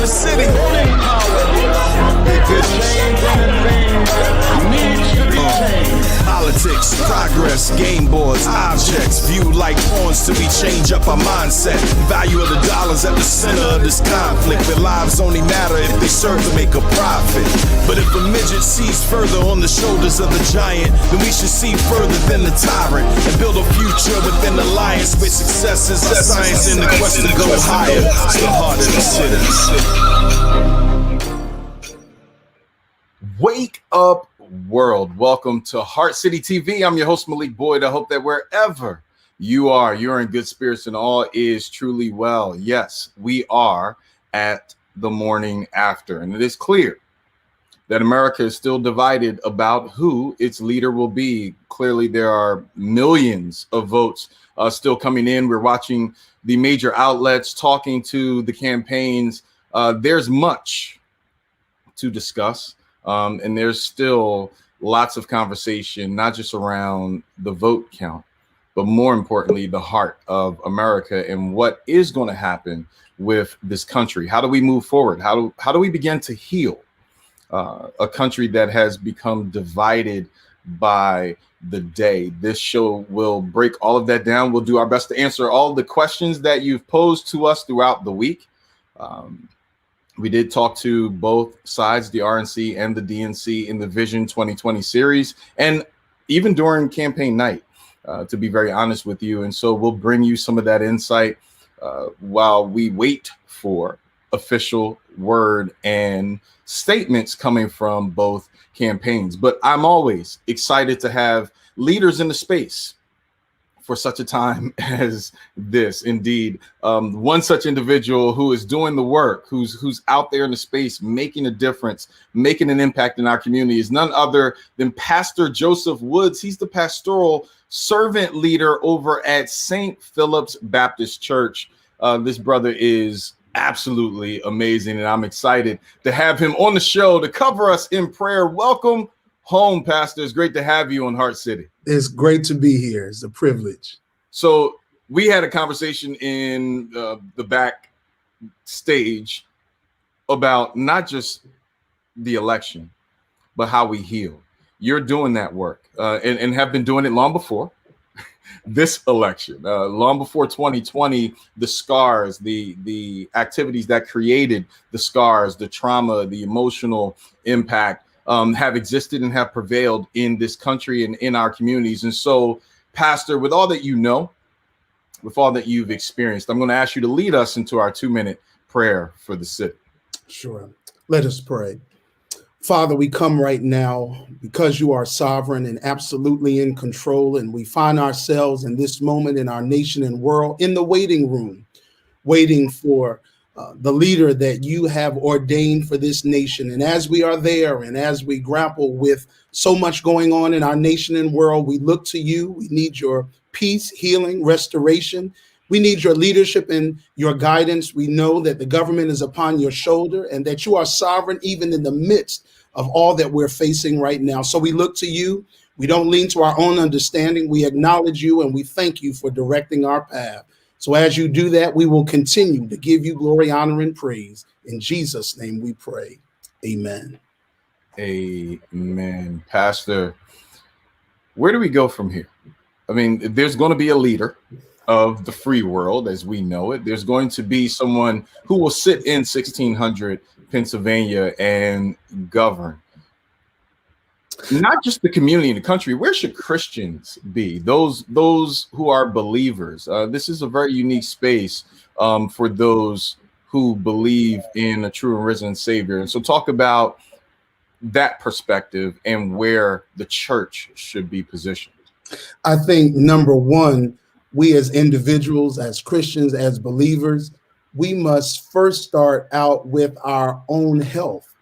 the city. Politics, progress, game boards, objects viewed like pawns till we change up our mindset. Value of the dollars at the center of this conflict. Their lives only matter if they serve to make a profit. But if a midget sees further on the shoulders of the giant, then we should see further than the tyrant and build a future within the alliance where success is our science in the quest to go higher. It's the heart of the city. Wake up, world. Welcome to HeartCity TV. I'm your host, Malik Boyd. I hope that wherever you are, you're in good spirits and all is truly well. Yes, we are at the morning after, and it is clear that America is still divided about who its leader will be. Clearly, there are millions of votes still coming in. We're watching the major outlets talking to the campaigns. There's much to discuss. And there's still lots of conversation, not just around the vote count, but more importantly, the heart of America and what is going to happen with this country. How do we move forward? How do we begin to heal a country that has become divided by the day? This show will break all of that down. We'll do our best to answer all the questions that you've posed to us throughout the week. We did talk to both sides, the RNC and the DNC, in the Vision 2020 series, and even during campaign night, to be very honest with you. And so we'll bring you some of that insight while we wait for official word and statements coming from both campaigns. But I'm always excited to have leaders in the space for such a time as this. Indeed, one such individual who is doing the work, who's out there in the space, making a difference, making an impact in our community, is none other than Pastor Joseph Woods. He's the pastoral servant leader over at St. Phillips Baptist Church. This brother is absolutely amazing, and I'm excited to have him on the show to cover us in prayer. Welcome home, Pastor. It's great to have you on HeartCity. It's great to be here. It's a privilege. So we had a conversation in the back stage about not just the election, but how we heal. You're doing that work and have been doing it long before this election, long before 2020, the scars, the activities that created the scars, the trauma, the emotional impact have existed and have prevailed in this country and in our communities. And so, Pastor, with all that you know, with all that you've experienced, I'm going to ask you to lead us into our 2-minute prayer for the city. Sure. Let us pray. Father, we come right now because you are sovereign and absolutely in control, and we find ourselves in this moment in our nation and world in the waiting room, waiting for the leader that you have ordained for this nation. And as we are there and as we grapple with so much going on in our nation and world, we look to you. We need your peace, healing, restoration. We need your leadership and your guidance. We know that the government is upon your shoulder and that you are sovereign even in the midst of all that we're facing right now. So we look to you. We don't lean to our own understanding. We acknowledge you and we thank you for directing our path. So as you do that, we will continue to give you glory, honor, and praise. In Jesus' name we pray. Amen. Amen. Pastor, where do we go from here? I mean, there's going to be a leader of the free world as we know it. There's going to be someone who will sit in 1600 Pennsylvania and govern. Not just the community in the country. Where should Christians be? Those who are believers. This is a very unique space for those who believe in a true and risen Savior. And so talk about that perspective and where the church should be positioned. I think, number one, we as individuals, as Christians, as believers, we must first start out with our own health.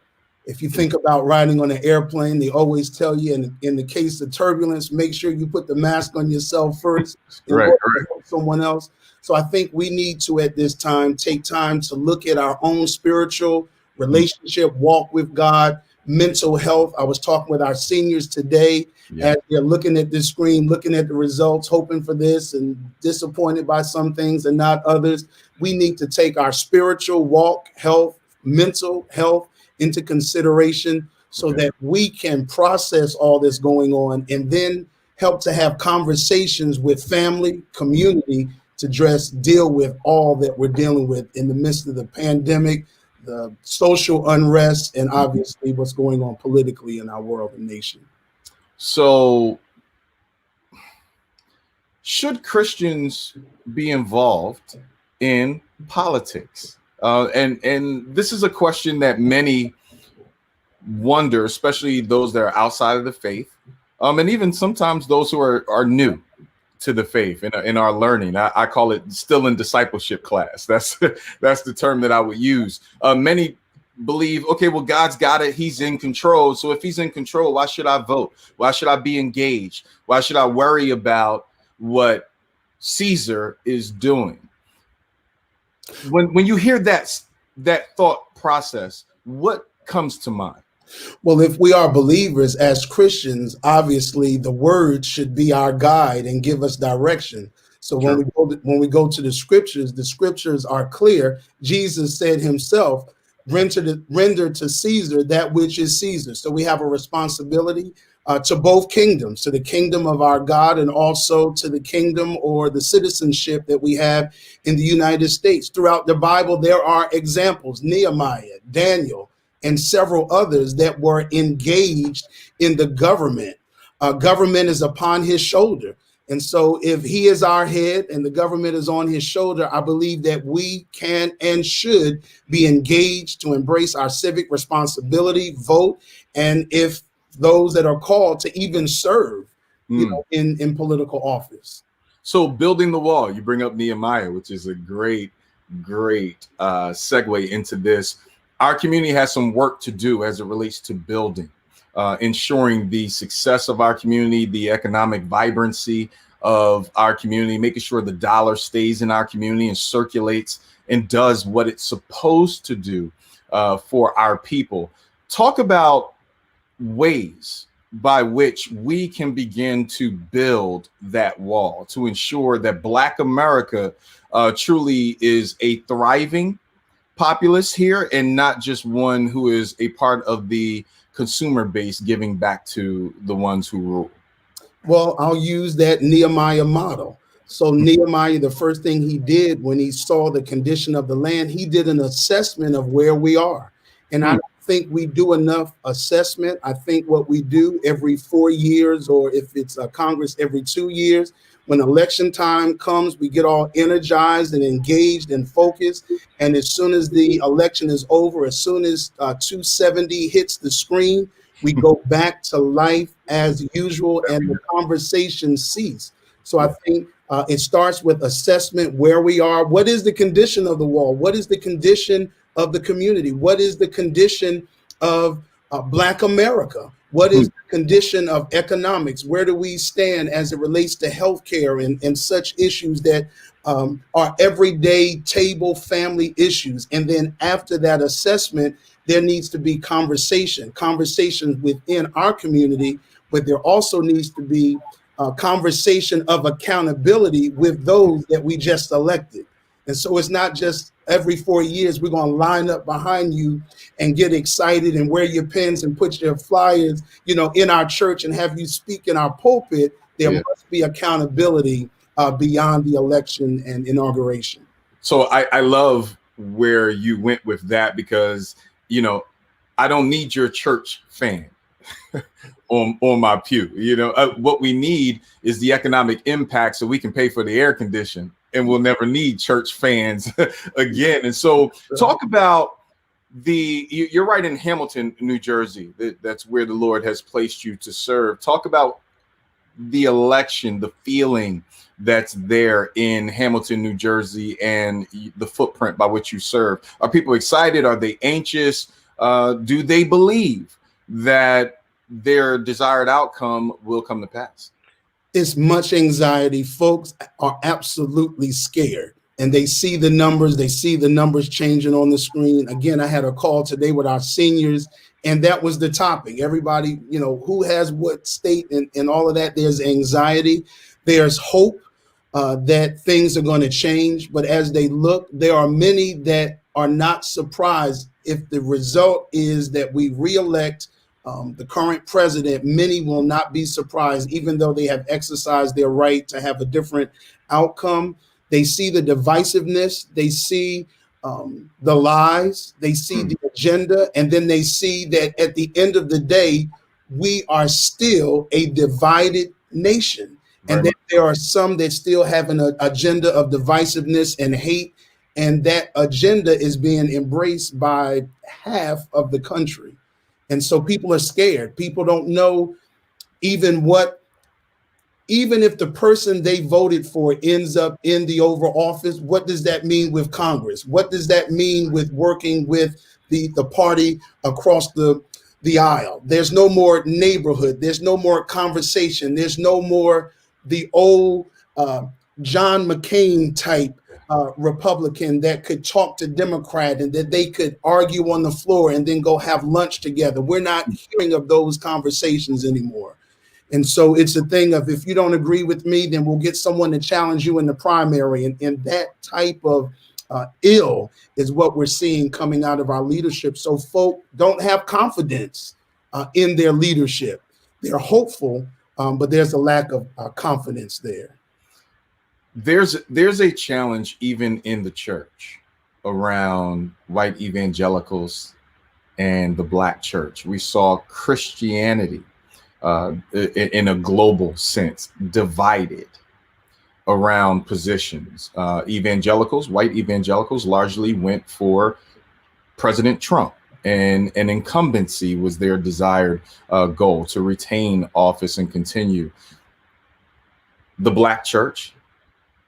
If you think about riding on an airplane, they always tell you in the case of turbulence, make sure you put the mask on yourself first and right. help someone else. So I think we need to, at this time, take time to look at our own spiritual relationship, walk with God, mental health. I was talking with our seniors today as they're looking at this screen, looking at the results, hoping for this and disappointed by some things and not others. We need to take our spiritual walk, health, mental health into consideration so that we can process all this going on and then help to have conversations with family, community to deal with all that we're dealing with in the midst of the pandemic, the social unrest, and obviously what's going on politically in our world and nation. So should Christians be involved in politics? And this is a question that many wonder, especially those that are outside of the faith, and even sometimes those who are new to the faith in our learning. I call it still in discipleship class. That's the term that I would use. Many believe, okay, well, God's got it. He's in control. So if he's in control, why should I vote? Why should I be engaged? Why should I worry about what Caesar is doing? When you hear that thought process, what comes to mind? Well, if we are believers as Christians, obviously the word should be our guide and give us direction. So Sure. when we go to the scriptures are clear. Jesus said himself, render to Caesar that which is Caesar. So we have a responsibility to both kingdoms, to the kingdom of our God and also to the kingdom or the citizenship that we have in the United States. Throughout the Bible, there are examples, Nehemiah, Daniel, and several others that were engaged in the government. Government is upon his shoulder. And so if he is our head and the government is on his shoulder, I believe that we can and should be engaged to embrace our civic responsibility, vote, and if those that are called to even serve, in political office. So building the wall, you bring up Nehemiah, which is a great segue into this. Our community has some work to do as it relates to building, ensuring the success of our community, the economic vibrancy of our community, making sure the dollar stays in our community and circulates and does what it's supposed to do for our people. Talk about ways by which we can begin to build that wall to ensure that Black America truly is a thriving populace here and not just one who is a part of the consumer base giving back to the ones who rule. Well, I'll use that Nehemiah model. So Nehemiah, the first thing he did when he saw the condition of the land, he did an assessment of where we are. And I don't think we do enough assessment. I think what we do every 4 years, or if it's a Congress every 2 years, when election time comes, we get all energized and engaged and focused. And as soon as the election is over, as soon as 270 hits the screen, we go back to life as usual and the conversation cease. So I think it starts with assessment where we are. What is the condition of the wall? What is the condition of the community? What is the condition of Black America? What is the condition of economics? Where do we stand as it relates to healthcare and such issues that are everyday table family issues? And then after that assessment, there needs to be conversations within our community, but there also needs to be a conversation of accountability with those that we just elected. And so it's not just every 4 years we're going to line up behind you and get excited and wear your pins and put your flyers, in our church and have you speak in our pulpit. There must be accountability beyond the election and inauguration. So I love where you went with that because, I don't need your church fan on my pew. What we need is the economic impact so we can pay for the air condition and we'll never need church fans again. And so talk about you're right in Hamilton, New Jersey. That's where the Lord has placed you to serve. Talk about the election, the feeling that's there in Hamilton, New Jersey, and the footprint by which you serve. Are people excited? Are they anxious? Do they believe that their desired outcome will come to pass? It's much anxiety. Folks are absolutely scared and they see the numbers changing on the screen. Again, I had a call today with our seniors and that was the topic. Everybody, who has what state and all of that. There's anxiety. There's hope that things are going to change. But as they look, there are many that are not surprised if the result is that we reelect the current president, many will not be surprised, even though they have exercised their right to have a different outcome. They see the divisiveness, they see the lies, they see the agenda, and then they see that at the end of the day, we are still a divided nation. And that there are some that still have an agenda of divisiveness and hate, and that agenda is being embraced by half of the country. And so people are scared. People don't know even if the person they voted for ends up in the Oval Office, what does that mean with Congress? What does that mean with working with the party across the aisle? There's no more neighborhood. There's no more conversation. There's no more the old John McCain type Republican that could talk to Democrat and that they could argue on the floor and then go have lunch together. We're not hearing of those conversations anymore. And so it's a thing of, if you don't agree with me, then we'll get someone to challenge you in the primary. And that type of ill is what we're seeing coming out of our leadership. So folk don't have confidence in their leadership. They're hopeful, but there's a lack of confidence there. There's a challenge even in the church around white evangelicals and the Black church. We saw Christianity in a global sense divided around positions. Evangelicals, white evangelicals, largely went for President Trump, and an incumbency was their desired goal, to retain office and continue. The Black church,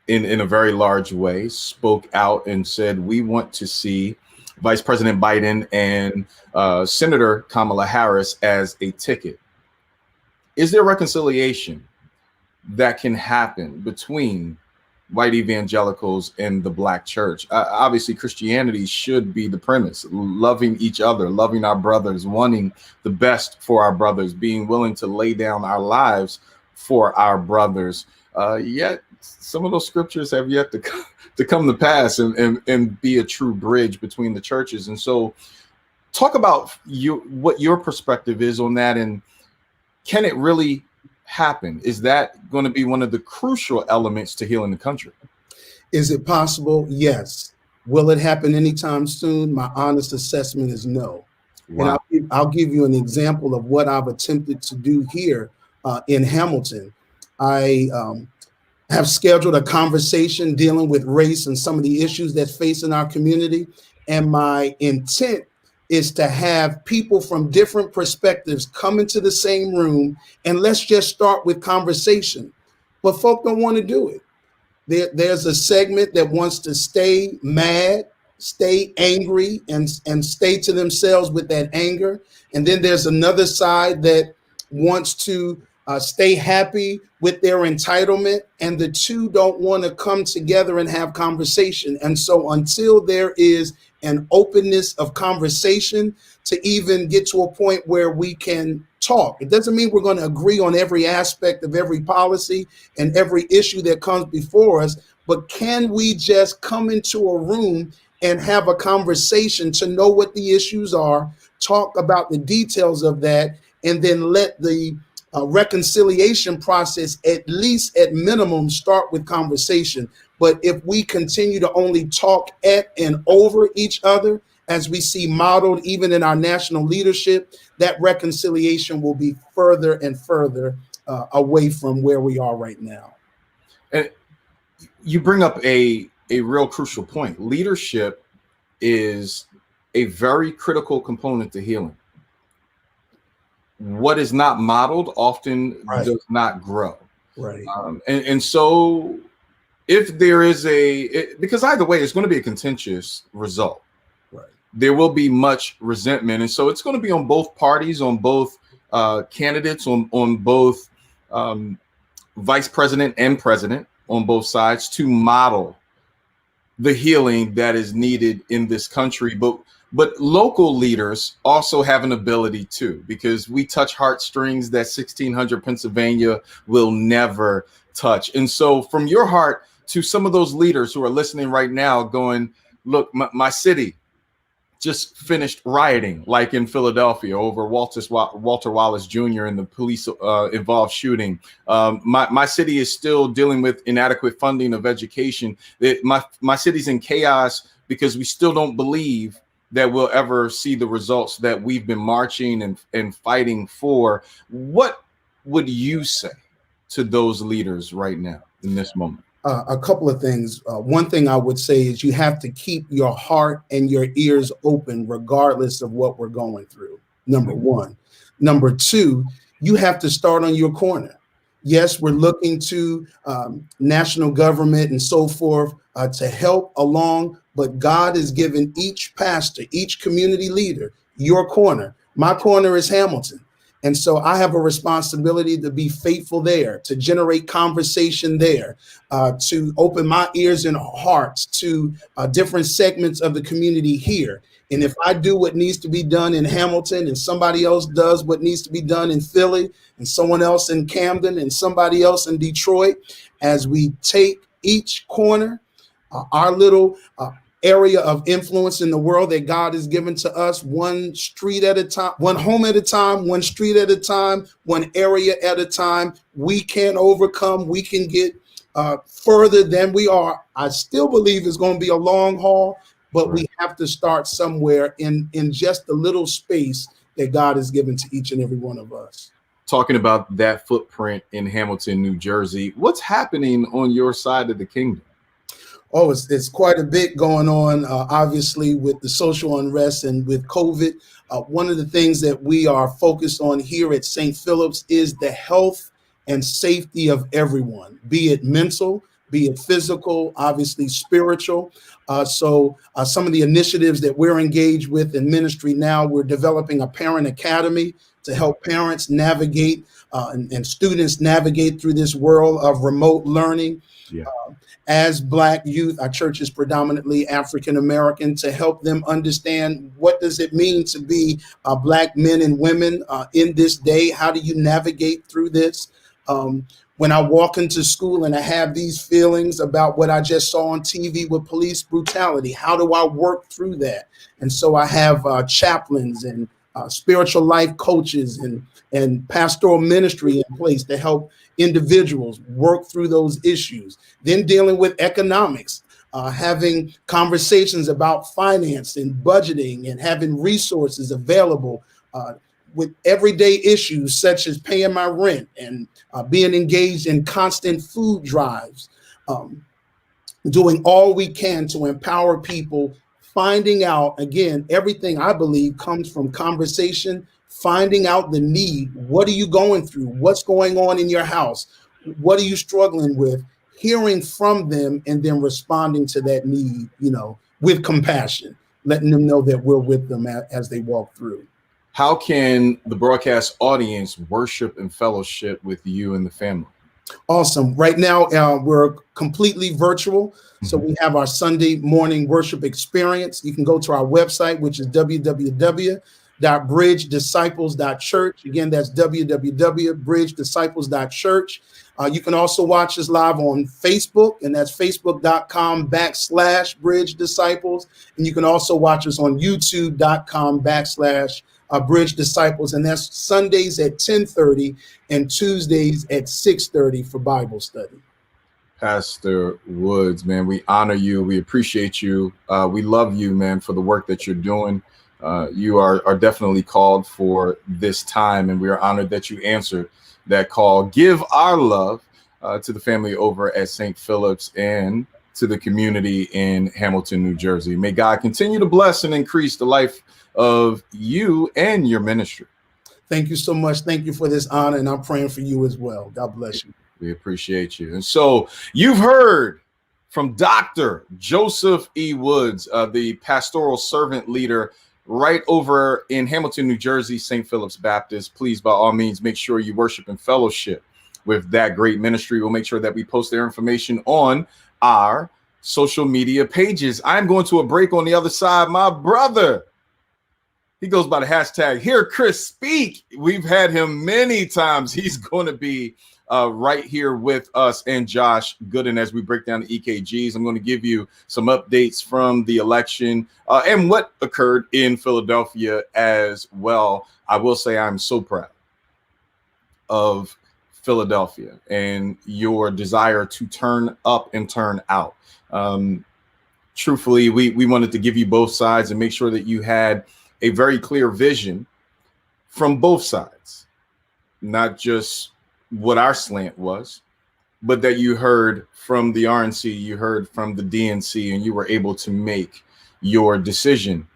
in a very large way, spoke out and said, we want to see Vice President Biden and Senator Kamala Harris as a ticket. Is there reconciliation that can happen between white evangelicals and the Black church? Obviously, Christianity should be the premise: loving each other, loving our brothers, wanting the best for our brothers, being willing to lay down our lives for our brothers. Yet some of those scriptures have yet to come to pass and be a true bridge between the churches. And so talk about what your perspective is on that, and can it really happen? Is that going to be one of the crucial elements to healing the country? Is it possible? Yes. Will it happen anytime soon? My honest assessment is no. Wow. And I'll give you an example of what I've attempted to do here in Hamilton. I have scheduled a conversation dealing with race and some of the issues that's facing our community. And my intent is to have people from different perspectives come into the same room, and let's just start with conversation. But folk don't want to do it. There's a segment that wants to stay mad, stay angry, and stay to themselves with that anger. And then there's another side that wants to stay happy with their entitlement, and the two don't want to come together and have conversation. And so until there is an openness of conversation to even get to a point where we can talk, it doesn't mean we're going to agree on every aspect of every policy and every issue that comes before us, but can we just come into a room and have a conversation to know what the issues are, talk about the details of that, and then let the reconciliation process, at least at minimum, start with conversation. But if we continue to only talk at and over each other, as we see modeled even in our national leadership, that reconciliation will be further and further away from where we are right now. And you bring up a real crucial point. Leadership is a very critical component to healing. What is not modeled often does not grow. Right. And so if there is because either way, it's going to be a contentious result. Right. There will be much resentment. And so it's going to be on both parties, on both candidates, on both vice president and president, on both sides, to model the healing that is needed in this country. But local leaders also have an ability too, because we touch heartstrings that 1600 Pennsylvania will never touch. And so from your heart to some of those leaders who are listening right now going, look, my city, just finished rioting, like in Philadelphia over Walter Wallace Jr. and the police involved shooting. My city is still dealing with inadequate funding of education. My city's in chaos because we still don't believe that we'll ever see the results that we've been marching and fighting for. What would you say to those leaders right now in this moment? A couple of things. One thing I would say is you have to keep your heart and your ears open regardless of what we're going through. Number one. Number two, you have to start on your corner. Yes, we're looking to national government and so forth to help along, but God has given each pastor, each community leader, your corner. My corner is Hamilton. And so I have a responsibility to be faithful there, to generate conversation there, to open my ears and hearts to different segments of the community here. And if I do what needs to be done in Hamilton and somebody else does what needs to be done in Philly and someone else in Camden and somebody else in Detroit, as we take each corner, our little area of influence in the world that God has given to us, one street at a time, one home at a time, one street at a time, one area at a time, we can overcome, we can get further than we are. I still believe it's going to be a long haul, but we have to start somewhere in just the little space that God has given to each and every one of us. Talking about that footprint in Hamilton, New Jersey, what's happening on your side of the kingdom? Oh, it's quite a bit going on, obviously, with the social unrest and with COVID. One of the things that we are focused on here at St. Phillips is the health and safety of everyone, be it mental, be it physical, obviously spiritual. So some of the initiatives that we're engaged with in ministry now, we're developing a parent academy to help parents navigate and students navigate through this world of remote learning. Yeah. As Black youth, our church is predominantly African-American, to help them understand what does it mean to be Black men and women in this day? How do you navigate through this? When I walk into school and I have these feelings about what I just saw on TV with police brutality, how do I work through that? And so I have chaplains and spiritual life coaches and pastoral ministry in place to help individuals work through those issues. Then dealing with economics, having conversations about finance and budgeting and having resources available with everyday issues such as paying my rent and being engaged in constant food drives, doing all we can to empower people, finding out, again, everything I believe comes from conversation, finding out the need. What are you going through? What's going on in your house? What are you struggling with? Hearing from them and then responding to that need, with compassion, letting them know that we're with them as they walk through. How can the broadcast audience worship and fellowship with you and the family? Awesome. Right now, we're completely virtual. So we have our Sunday morning worship experience. You can go to our website, which is www.bridgedisciples.church. Again, that's www.bridgedisciples.church. You can also watch us live on Facebook, and that's facebook.com/Bridge Disciples. And you can also watch us on youtube.com/Bridge Disciples. And that's Sundays at 10:30 and Tuesdays at 6:30 for Bible study. Pastor Woods, man, we honor you. We appreciate you. We love you, man, for the work that you're doing. You are definitely called for this time, and we are honored that you answered that call. Give our love to the family over at St. Phillips and to the community in Hamilton, New Jersey. May God continue to bless and increase the life of you and your ministry. Thank you so much. Thank you for this honor, and I'm praying for you as well. God bless you. We appreciate you. And so you've heard from Dr. Joseph E. Woods, the pastoral servant leader right over in Hamilton, New Jersey, St. Phillips Baptist. Please, by all means, make sure you worship and fellowship with that great ministry. We'll make sure that we post their information on our social media pages. I'm going to a break. On the other side, my brother, he goes by the hashtag Hear Chris Speak. We've had him many times. He's going to be right here with us and Josh Goodin as we break down the EKGs. I'm going to give you some updates from the election and what occurred in Philadelphia as well. I will say I'm so proud of Philadelphia and your desire to turn up and turn out. Truthfully, we wanted to give you both sides and make sure that you had a very clear vision from both sides, not just what our slant was, but that you heard from the RNC, you heard from the DNC, and you were able to make your decision.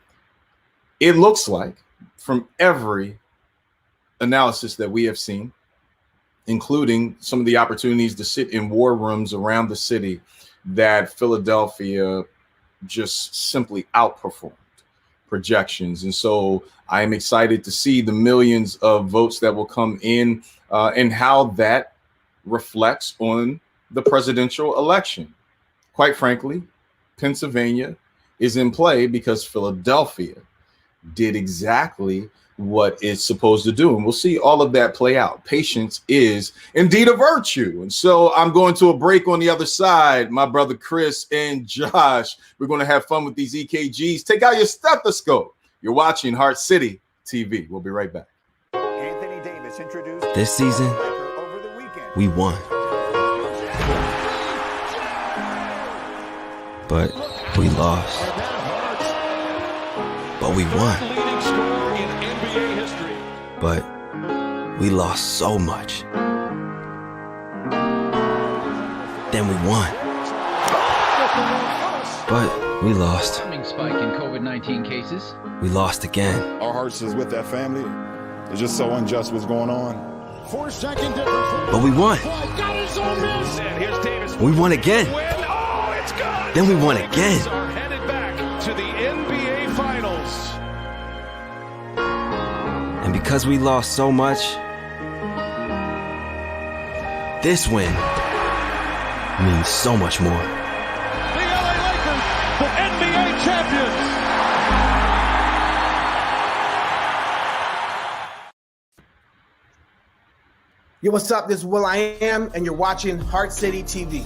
It looks like from every analysis that we have seen, including some of the opportunities to sit in war rooms around the city, that Philadelphia just simply outperformed projections. And so I am excited to see the millions of votes that will come in and how that reflects on the presidential election. Quite frankly, Pennsylvania is in play because Philadelphia did exactly what it's supposed to do. And we'll see all of that play out. Patience is indeed a virtue. And so I'm going to a break on the other side. My brother Chris and Josh, we're going to have fun with these EKGs. Take out your stethoscope. You're watching Heart City TV. We'll be right back. Anthony Davis introduced this season, over the weekend. we won. But we lost. But we won. But we lost so much. Then we won. But we lost. Spike in COVID-19 cases. We lost again. Our hearts is with that family. It's just so unjust what's going on. But we won. We won again. Then we won again. Headed back to the NBA Finals. And because we lost so much, this win means so much more. The LA Lakers, the NBA champions. Yo, what's up? This is Will I Am, and you're watching Heart City TV.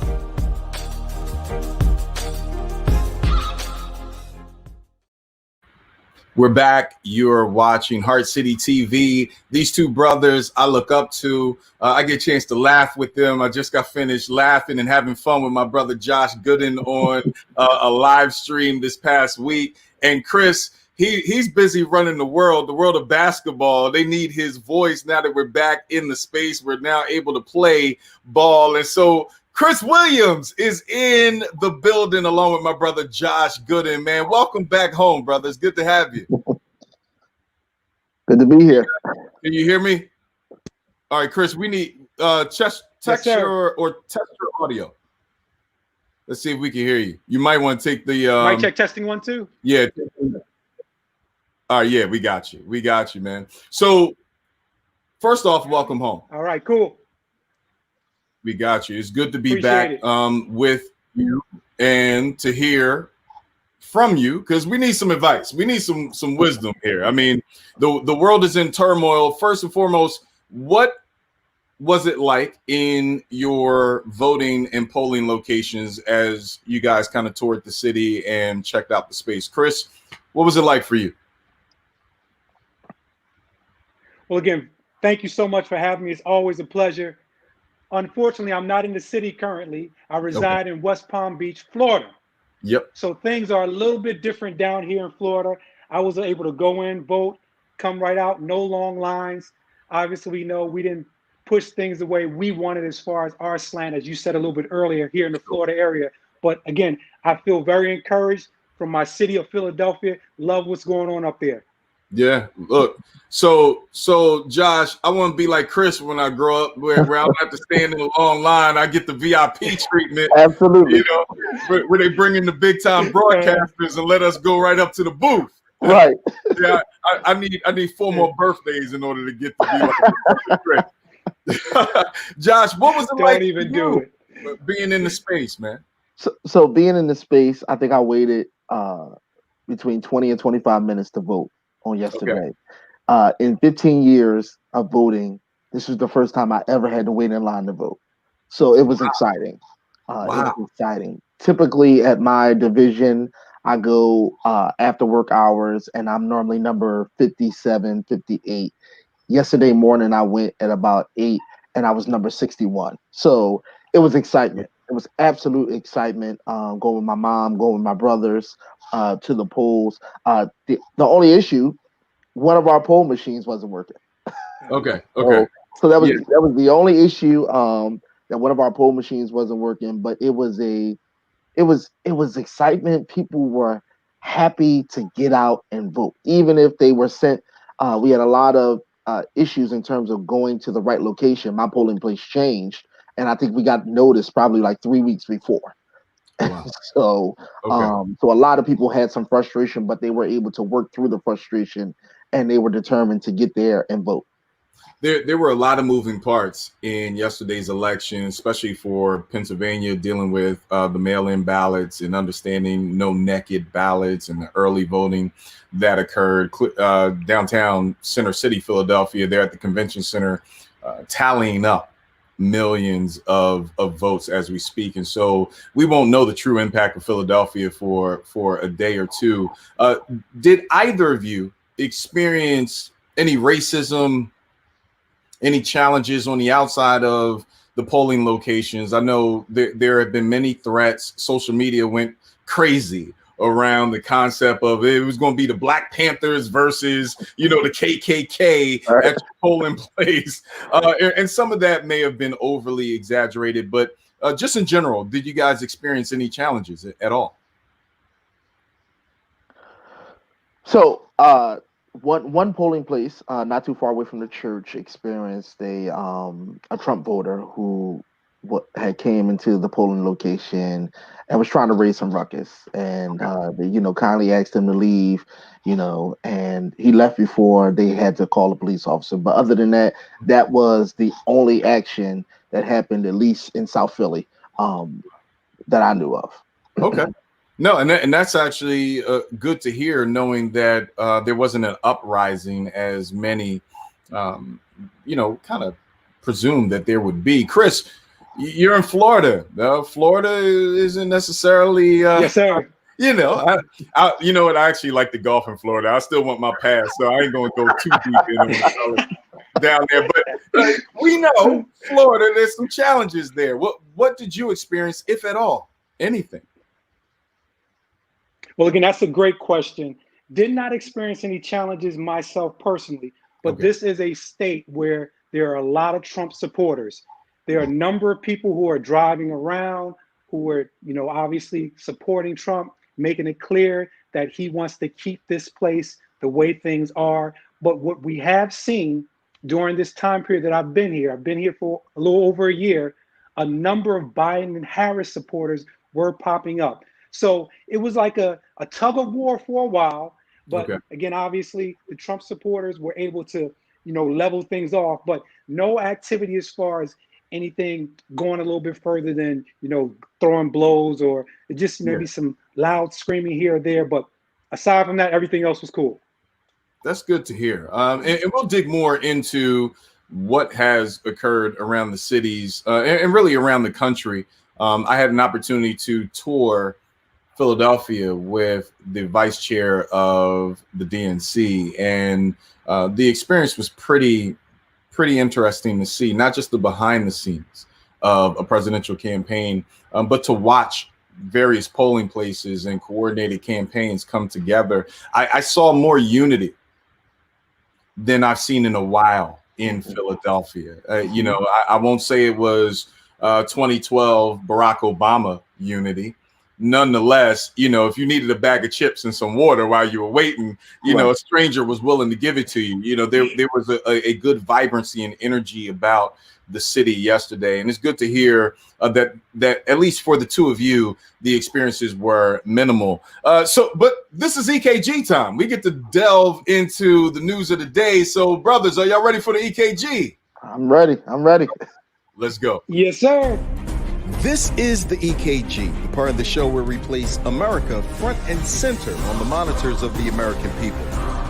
We're back. You're watching Heart City TV. These two brothers I look up to. I get a chance to laugh with them. I just got finished laughing and having fun with my brother Josh Goodin on a live stream this past week. And Chris, he's busy running the world of basketball. They need his voice now that we're back in the space. We're now able to play ball. And so Chris Williams is in the building along with my brother Josh Goodin. Man, welcome back home, brother. It's good to have you. Good to be here. Can you hear me? All right, Chris, we need text your audio. Let's see if we can hear you. You might want to take the mic check testing 1 2. Yeah. All right, yeah, we got you. We got you, man. So first off, welcome home. All right, cool. We got you. It's good to be Appreciate back with you and to hear from you, because we need some advice. We need some wisdom here. I mean, the world is in turmoil. First and foremost, what was it like in your voting and polling locations as you guys kind of toured the city and checked out the space? Chris, what was it like for you? Well, again, thank you so much for having me. It's always a pleasure. Unfortunately, I'm not in the city currently. I reside in West Palm Beach, Florida. Yep. So things are a little bit different down here in Florida. I was able to go in, vote, come right out, no long lines. Obviously, we know we didn't push things the way we wanted as far as our slant, as you said a little bit earlier, here in the Florida area. But again, I feel very encouraged from my city of Philadelphia. Love what's going on up there. Yeah, look, so Josh, I want to be like Chris when I grow up, where I don't have to stand in a long line. I get the VIP treatment. Absolutely. You know, where they bring in the big time broadcasters and let us go right up to the booth. Right. Yeah, I need 4 more birthdays in order to get to be like Josh, what was it like? Don't even do it. Being in the space, man. So being in the space, I think I waited between 20 and 25 minutes to vote on yesterday. Okay. In 15 years of voting, This was the first time I ever had to wait in line to vote. So it was exciting. It was exciting. Typically at my division, I go after work hours, and I'm normally number 57, 58. Yesterday morning, I went at about 8, and I was number 61. So it was excitement. It was absolute excitement. Going with my mom, going with my brothers to the polls. The only issue, one of our poll machines wasn't working. Okay. So that was the only issue. That one of our poll machines wasn't working, but it was excitement. People were happy to get out and vote, even if they were sent. We had a lot of issues in terms of going to the right location. My polling place changed, and I think we got notice probably like 3 weeks before. Wow. So a lot of people had some frustration, but they were able to work through the frustration, and they were determined to get there and vote. There were a lot of moving parts in yesterday's election, especially for Pennsylvania, dealing with the mail-in ballots and understanding no naked ballots and the early voting that occurred downtown Center City, Philadelphia. They're at the convention center tallying up millions of votes as we speak. And so we won't know the true impact of Philadelphia for a day or two. Did either of you experience any racism, any challenges on the outside of the polling locations? I know there have been many threats. Social media went crazy around the concept of it was going to be the Black Panthers versus, the KKK at your polling place. And some of that may have been overly exaggerated, but just in general, did you guys experience any challenges at all? So, one polling place not too far away from the church experienced a Trump voter who had came into the polling location and was trying to raise some ruckus, and they kindly asked him to leave, and he left before they had to call a police officer. But other than that, that was the only action that happened, at least in South Philly, that I knew of. Okay. No, and that's actually good to hear, knowing that there wasn't an uprising as many, kind of presumed that there would be. Chris, you're in Florida. Florida isn't necessarily. Yes, sir. I you know what? I actually like the golf in Florida. I still want my pass, so I ain't going to go too deep in down there. But we know Florida. There's some challenges there. What did you experience, if at all, anything? Well, again, that's a great question. Did not experience any challenges myself personally, but this is a state where there are a lot of Trump supporters. There are a number of people who are driving around who are, obviously supporting Trump, making it clear that he wants to keep this place the way things are. But what we have seen during this time period that I've been here for a little over a year, a number of Biden and Harris supporters were popping up. So it was like a tug of war for a while. But again, obviously, the Trump supporters were able to, level things off. But no activity as far as anything going a little bit further than, throwing blows or just maybe some loud screaming here or there. But aside from that, everything else was cool. That's good to hear. And we'll dig more into what has occurred around the cities and really around the country. I had an opportunity to tour Philadelphia with the vice chair of the DNC, and the experience was pretty interesting to see, not just the behind the scenes of a presidential campaign, but to watch various polling places and coordinated campaigns come together. I saw more unity than I've seen in a while in Philadelphia. I won't say it was 2012 Barack Obama unity. Nonetheless, if you needed a bag of chips and some water while you were waiting, a stranger was willing to give it to you. There was a good vibrancy and energy about the city yesterday. And it's good to hear that at least for the two of you, the experiences were minimal. But this is EKG time. We get to delve into the news of the day. So, brothers, are y'all ready for the EKG? I'm ready. Let's go. Yes, sir. This is the EKG, the part of the show where we place America front and center on the monitors of the American people.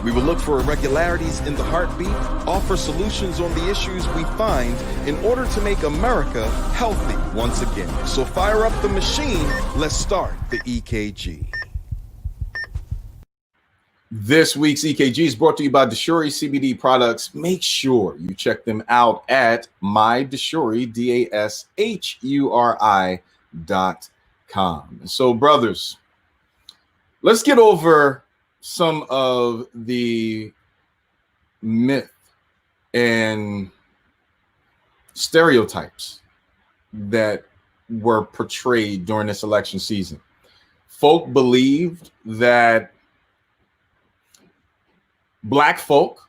We will look for irregularities in the heartbeat, offer solutions on the issues we find in order to make America healthy once again. So fire up the machine. Let's start the EKG. This week's EKG is brought to you by Dashuri CBD products. Make sure you check them out at mydashuri, DASHURI.com. So, brothers, let's get over some of the myth and stereotypes that were portrayed during this election season. Folk believed that Black folk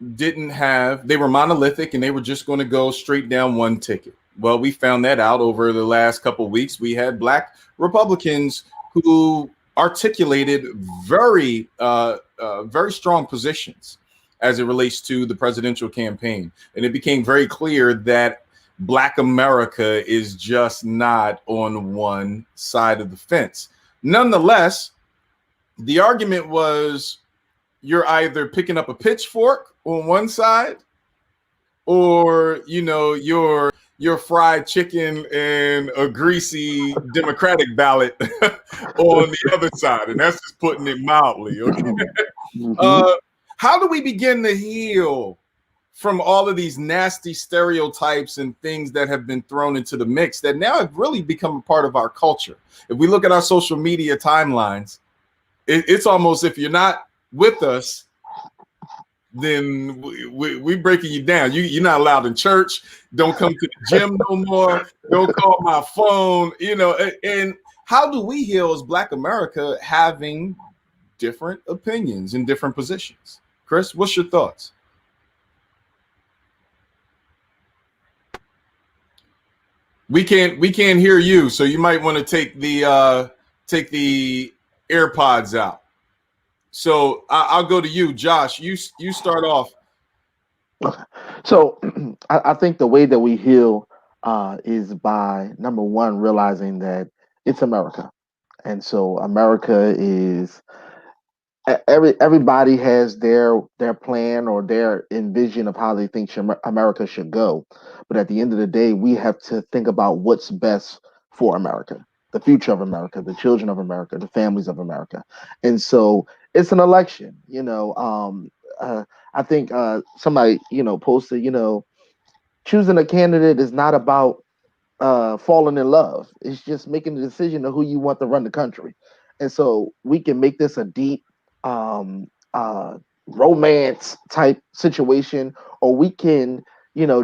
they were monolithic and they were just going to go straight down one ticket. Well, we found that out over the last couple of weeks. We had Black Republicans who articulated very strong positions as it relates to the presidential campaign. And it became very clear that Black America is just not on one side of the fence. Nonetheless, the argument was, you're either picking up a pitchfork on one side, or you're fried chicken and a greasy Democratic ballot on the other side, and that's just putting it mildly. Okay. How do we begin to heal from all of these nasty stereotypes and things that have been thrown into the mix that now have really become a part of our culture? If we look at our social media timelines, it's almost, if you're not with us, then we breaking you down. You're not allowed in church. Don't come to the gym no more. Don't call my phone. And how do we heal as Black America having different opinions and different positions? Chris, what's your thoughts? We can't hear you, so you might want to take the AirPods out. So I'll go to you, Josh. You start off. So I think the way that we heal is by, number one, realizing that it's America. And so America is, everybody has their plan or their envision of how they think America should go. But at the end of the day, we have to think about what's best for America, the future of America, the children of America, the families of America. And so it's an election, I think somebody, posted, choosing a candidate is not about falling in love. It's just making the decision of who you want to run the country. And so we can make this a deep romance type situation, or we can,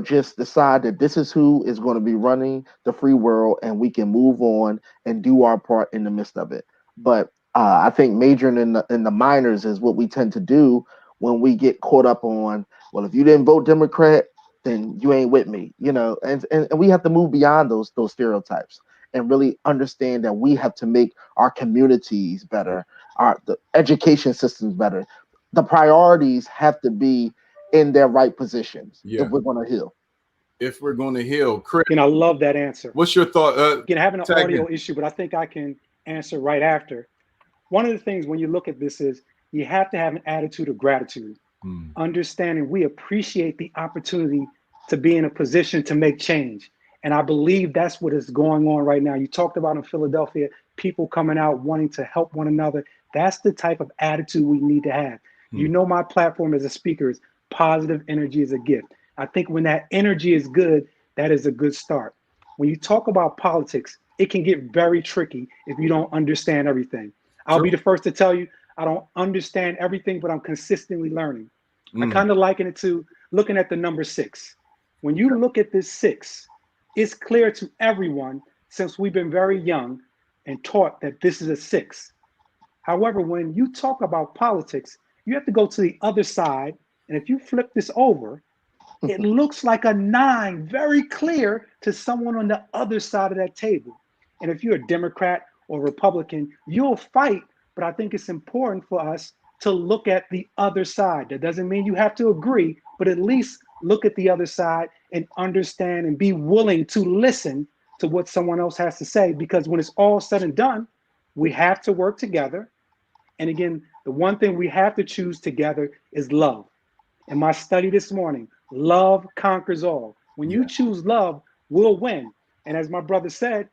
just decide that this is who is going to be running the free world, and we can move on and do our part in the midst of it. But I think majoring in the minors is what we tend to do when we get caught up on, well, if you didn't vote Democrat, then you ain't with me, and we have to move beyond those stereotypes and really understand that we have to make our communities better, the education systems better. The priorities have to be in their right positions if we're going to heal. If we're going to heal. Chris, I love that answer. What's your thought? Having an audio issue, but I think I can answer right after. One of the things when you look at this is you have to have an attitude of gratitude, understanding we appreciate the opportunity to be in a position to make change. And I believe that's what is going on right now. You talked about in Philadelphia, people coming out wanting to help one another. That's the type of attitude we need to have. My platform as a speaker is positive energy is a gift. I think when that energy is good, that is a good start. When you talk about politics, it can get very tricky if you don't understand everything. I'll be the first to tell you, I don't understand everything, but I'm consistently learning. I kind of liken it to looking at the number 6. When you look at this 6, it's clear to everyone, since we've been very young and taught that this is a 6. However, when you talk about politics, you have to go to the other side. And if you flip this over, it looks like a 9, very clear to someone on the other side of that table. And if you're a Democrat or Republican, you'll fight. But I think it's important for us to look at the other side. That doesn't mean you have to agree, but at least look at the other side and understand and be willing to listen to what someone else has to say. Because when it's all said and done, we have to work together. And again, The one thing we have to choose together is love. In my study this morning, love conquers all. When you choose love, we'll win. And as my brother said,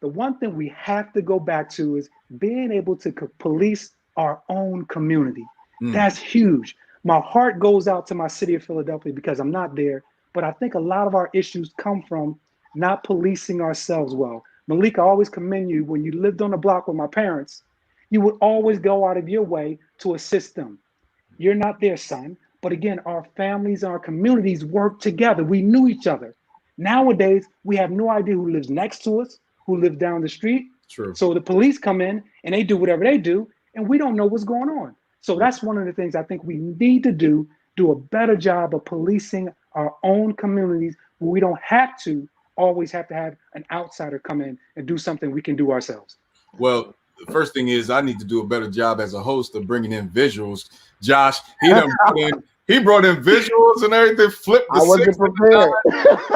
the one thing we have to go back to is being able to police our own community. That's huge. My heart goes out to my city of Philadelphia because I'm not there, but I think a lot of our issues come from not policing ourselves well. Malik, I always commend you. When you lived on the block with my parents, you would always go out of your way to assist them. You're not their son, but again, our families, our communities work together. We knew each other. Nowadays, we have no idea who lives next to us, who lives down the street. True. So the police come in and they do whatever they do, and we don't know what's going on. So that's one of the things I think we need to do a better job of policing our own communities where we don't have to always have to have an outsider come in and do something we can do ourselves. Well, the first thing is I need to do a better job as a host of bringing in visuals. Josh, he brought in visuals and everything. Flipped the I wasn't prepared.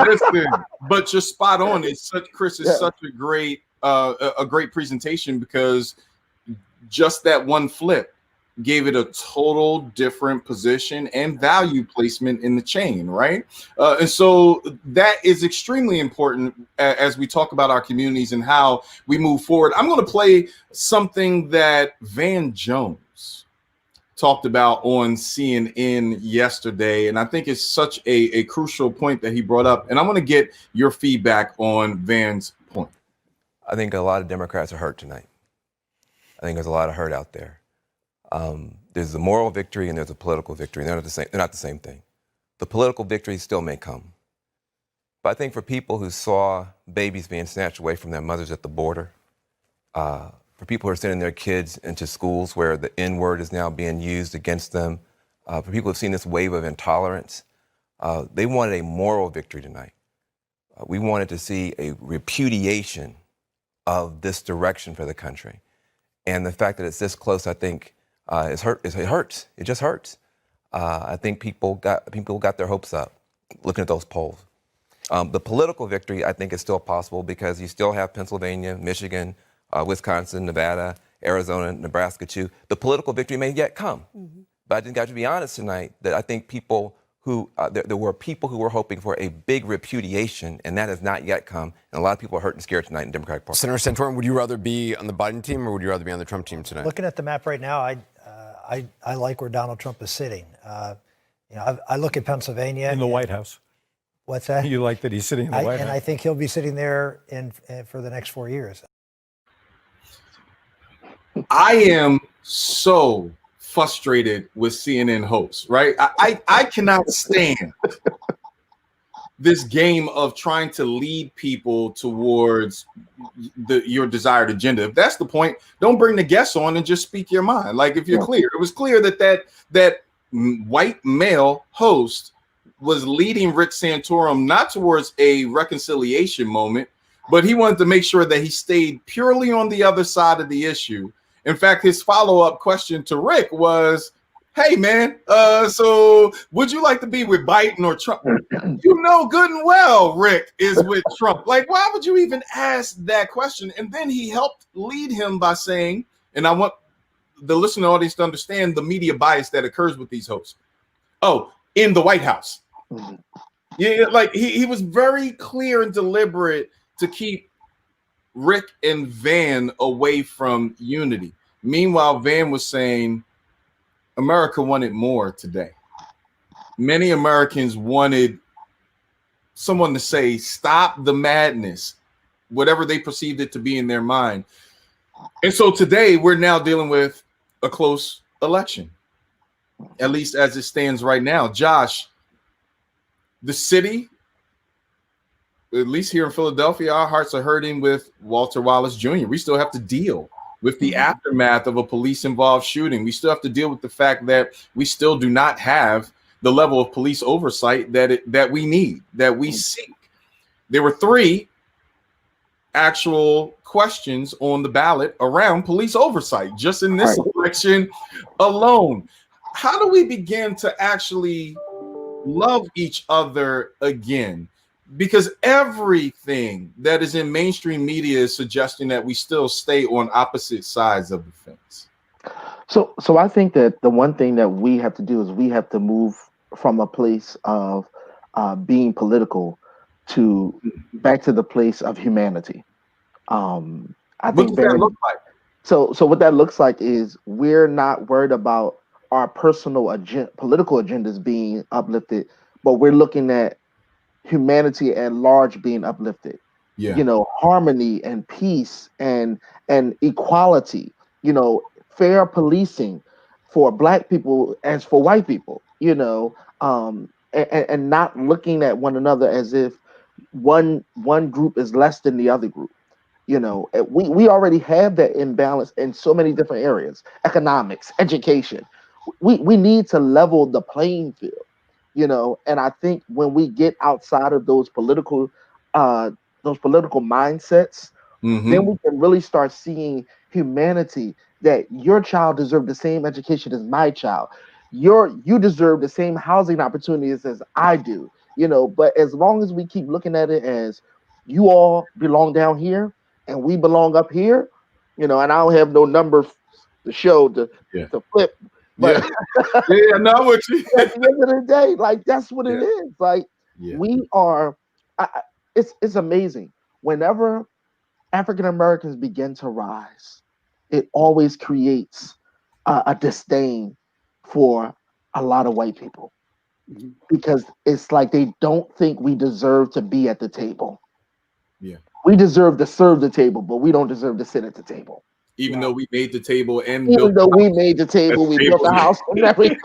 Listen, but you're spot on. Chris is such a great presentation because just that one flip gave it a total different position and value placement in the chain, right? And so that is extremely important as we talk about our communities and how we move forward. I'm going to play something that Van Jones talked about on CNN yesterday, and I think it's such a crucial point that he brought up, and I'm going to get your feedback on Van's point. I think a lot of Democrats are hurt tonight. I think there's a lot of hurt out there. There's a moral victory and there's a political victory. They're not the same thing. The political victory still may come. But I think for people who saw babies being snatched away from their mothers at the border, for people who are sending their kids into schools where the N-word is now being used against them, for people who have seen this wave of intolerance, they wanted a moral victory tonight. We wanted to see a repudiation of this direction for the country. And the fact that it's this close, I think, it hurts. It just hurts. I think people got their hopes up looking at those polls. The political victory, I think, is still possible because you still have Pennsylvania, Michigan, Wisconsin, Nevada, Arizona, Nebraska too. The political victory may yet come. But I think I have to be honest tonight that I think people who there were people who were hoping for a big repudiation, and that has not yet come. And a lot of people are hurt and scared tonight in the Democratic Party. Senator Santorum, would you rather be on the Biden team or would you rather be on the Trump team tonight? Looking at the map right now, I like where Donald Trump is sitting. I look at Pennsylvania. In the White House. What's that? You like that he's sitting in the White House? And I think he'll be sitting there for the next 4 years. I am so frustrated with CNN hosts, right? I cannot stand this game of trying to lead people towards your desired agenda. If that's the point, don't bring the guests on and just speak your mind. Like if you're clear, it was clear that white male host was leading Rick Santorum not towards a reconciliation moment, but he wanted to make sure that he stayed purely on the other side of the issue. In fact, his follow-up question to Rick was, hey, man, so would you like to be with Biden or Trump? You know good and well Rick is with Trump. Like, why would you even ask that question? And then he helped lead him by saying, and I want the listening audience to understand the media bias that occurs with these hosts. Oh, in the White House. Yeah, like he was very clear and deliberate to keep Rick and Van away from unity. Meanwhile, Van was saying America wanted more today. Many Americans wanted someone to say, stop the madness, whatever they perceived it to be in their mind. And so today we're now dealing with a close election, at least as it stands right now. Josh, the city, at least here in Philadelphia, our hearts are hurting with Walter Wallace Jr. We still have to deal with the aftermath of a police-involved shooting. We still have to deal with the fact that we still do not have the level of police oversight that we need, that we seek. There were 3 actual questions on the ballot around police oversight, just in this election alone. How do we begin to actually love each other again? Because everything that is in mainstream media is suggesting that we still stay on opposite sides of the fence. So I think that the one thing that we have to do is we have to move from a place of being political to back to the place of humanity. I What think does that look like? So what that looks like is we're not worried about our personal political agendas being uplifted, but we're looking at humanity at large being uplifted. Yeah. You know, harmony and peace and equality, you know, fair policing for Black people as for white people, you know, and not looking at one another as if one group is less than the other group. You know, we already have that imbalance in so many different areas: economics, education. We need to level the playing field, you know. And I think when we get outside of those political mindsets, then we can really start seeing humanity, that your child deserves the same education as my child. You deserve the same housing opportunities as I do, you know. But as long as we keep looking at it as you all belong down here and we belong up here, you know, and I don't have no number to show to flip. But no, what you at the end of the day, like that's what it is. Like we are, it's amazing. Whenever African Americans begin to rise, it always creates a disdain for a lot of white people, because it's like they don't think we deserve to be at the table. Yeah. We deserve to serve the table, but we don't deserve to sit at the table. Even though we made the table and even though we made the table, we built the house and everything.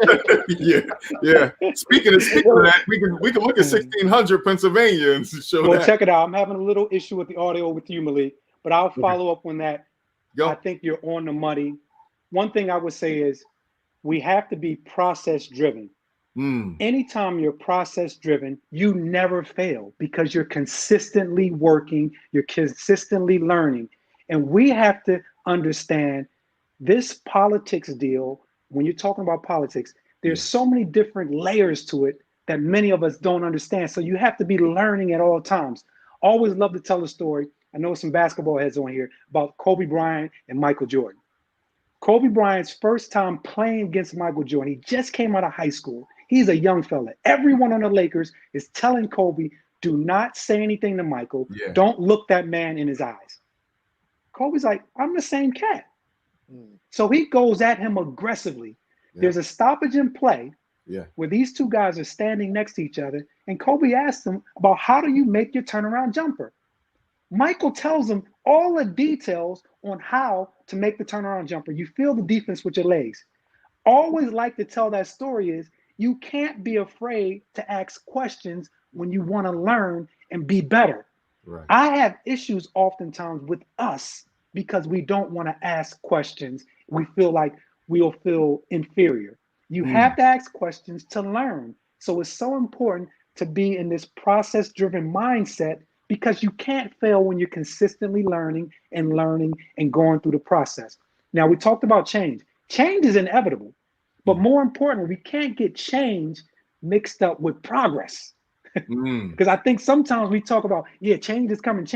yeah. Speaking of that, we can look at 1600 Pennsylvania and show that. Well, check it out. I'm having a little issue with the audio with you, Malik, but I'll follow up on that. I think you're on the money. One thing I would say is we have to be process driven. Anytime you're process driven, you never fail because you're consistently working, you're consistently learning. And we have to understand this politics deal. When you're talking about politics, there's so many different layers to it that many of us don't understand. So you have to be learning at all times. Always love to tell a story. I know some basketball heads on here about Kobe Bryant and Michael Jordan. Kobe Bryant's first time playing against Michael Jordan, he just came out of high school. He's a young fella. Everyone on the Lakers is telling Kobe, do not say anything to Michael. Don't look that man in his eyes. Kobe's like, I'm the same cat. So he goes at him aggressively. There's a stoppage in play where these two guys are standing next to each other. And Kobe asks him about how do you make your turnaround jumper? Michael tells him all the details on how to make the turnaround jumper. You feel the defense with your legs. Always like to tell that story is you can't be afraid to ask questions when you want to learn and be better. Right. I have issues oftentimes with us because we don't want to ask questions. We feel like we'll feel inferior. You have to ask questions to learn. So it's so important to be in this process-driven mindset because you can't fail when you're consistently learning and going through the process. Now, we talked about change. Change is inevitable. But more importantly, we can't get change mixed up with progress. Because I think sometimes we talk about, change is coming.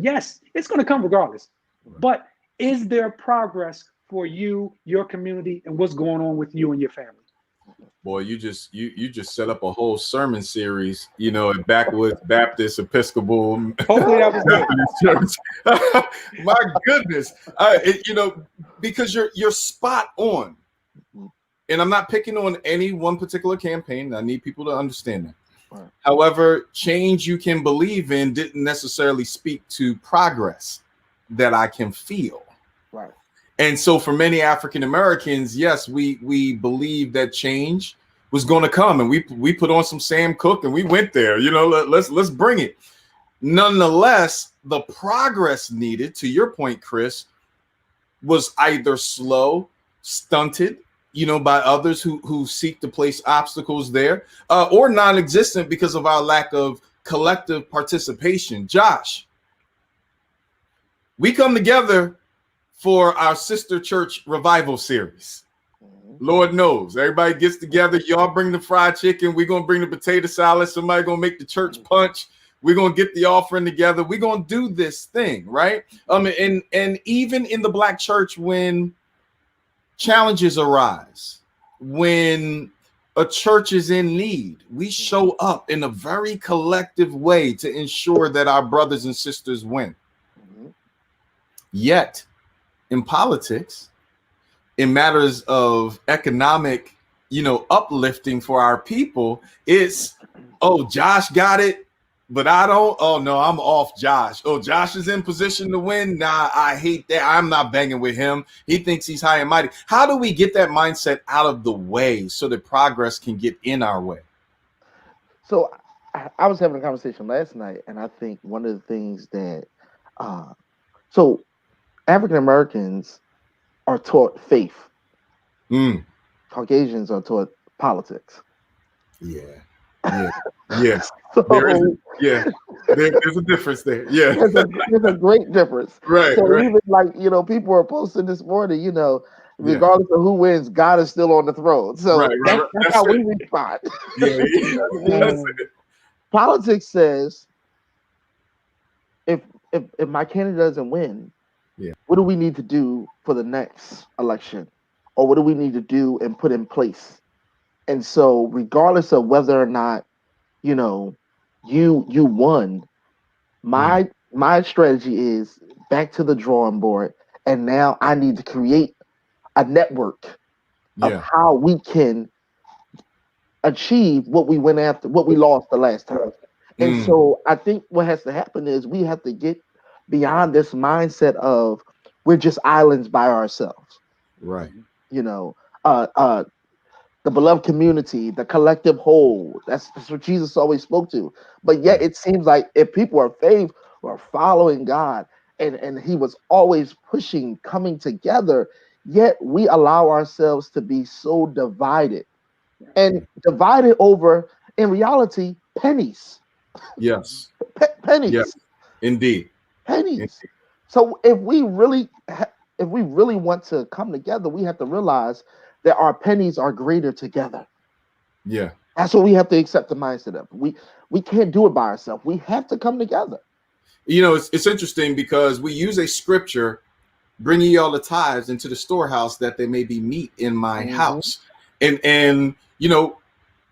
Yes, it's going to come regardless. Right. But is there progress for you, your community, and what's going on with you and your family? Boy, you just set up a whole sermon series, you know, at Backwoods Baptist Episcopal. Hopefully that was good. My goodness. You know, because you're spot on. And I'm not picking on any one particular campaign. I need people to understand that. Right. However, change you can believe in didn't necessarily speak to progress that I can feel. Right. And so for many African Americans, yes, we believe that change was going to come, and we put on some Sam Cooke and we went there. You know, let's bring it. Nonetheless, the progress needed, to your point, Chris, was either slow, stunted, you know, by others who seek to place obstacles there, or non-existent because of our lack of collective participation. Josh, we come together for our sister church revival series. Lord knows, everybody gets together. Y'all bring the fried chicken. We're going to bring the potato salad. Somebody going to make the church punch. We're going to get the offering together. We're going to do this thing, right? And even in the Black church, when challenges arise, when a church is in need, we show up in a very collective way to ensure that our brothers and sisters win. Yet, in politics, in matters of economic, uplifting for our people, it's, oh, Josh got it, but I don't. Oh, no, I'm off Josh. Oh, Josh is in position to win. Nah, I hate that. I'm not banging with him. He thinks he's high and mighty. How do we get that mindset out of the way so that progress can get in our way? So I was having a conversation last night, and I think one of the things that, so African Americans are taught faith. Caucasians are taught politics. Yeah. Yes. So, there's a difference there. Yeah. There's a great difference. Right. So right. even like, people are posting this morning, regardless of who wins, God is still on the throne. So that's how we respond. Yeah. Politics says, if my candidate doesn't win, what do we need to do for the next election? Or what do we need to do and put in place? And so regardless of whether or not, you won, my strategy is back to the drawing board. And now I need to create a network of how we can achieve what we went after, what we lost the last time. And so I think what has to happen is we have to get beyond this mindset of we're just islands by ourselves. Right. The beloved community, the collective whole. That's what Jesus always spoke to. But yet it seems like if people are faith or following God, and he was always pushing coming together, yet we allow ourselves to be so divided. And divided over, in reality, pennies. Yes. Pennies. Yes. Indeed. Pennies. Indeed. So if we really want to come together, we have to realize that our pennies are greater together. Yeah. That's what we have to accept the mindset of. We can't do it by ourselves. We have to come together. It's interesting because we use a scripture, bring ye all the tithes into the storehouse that there may be meat in my house. And on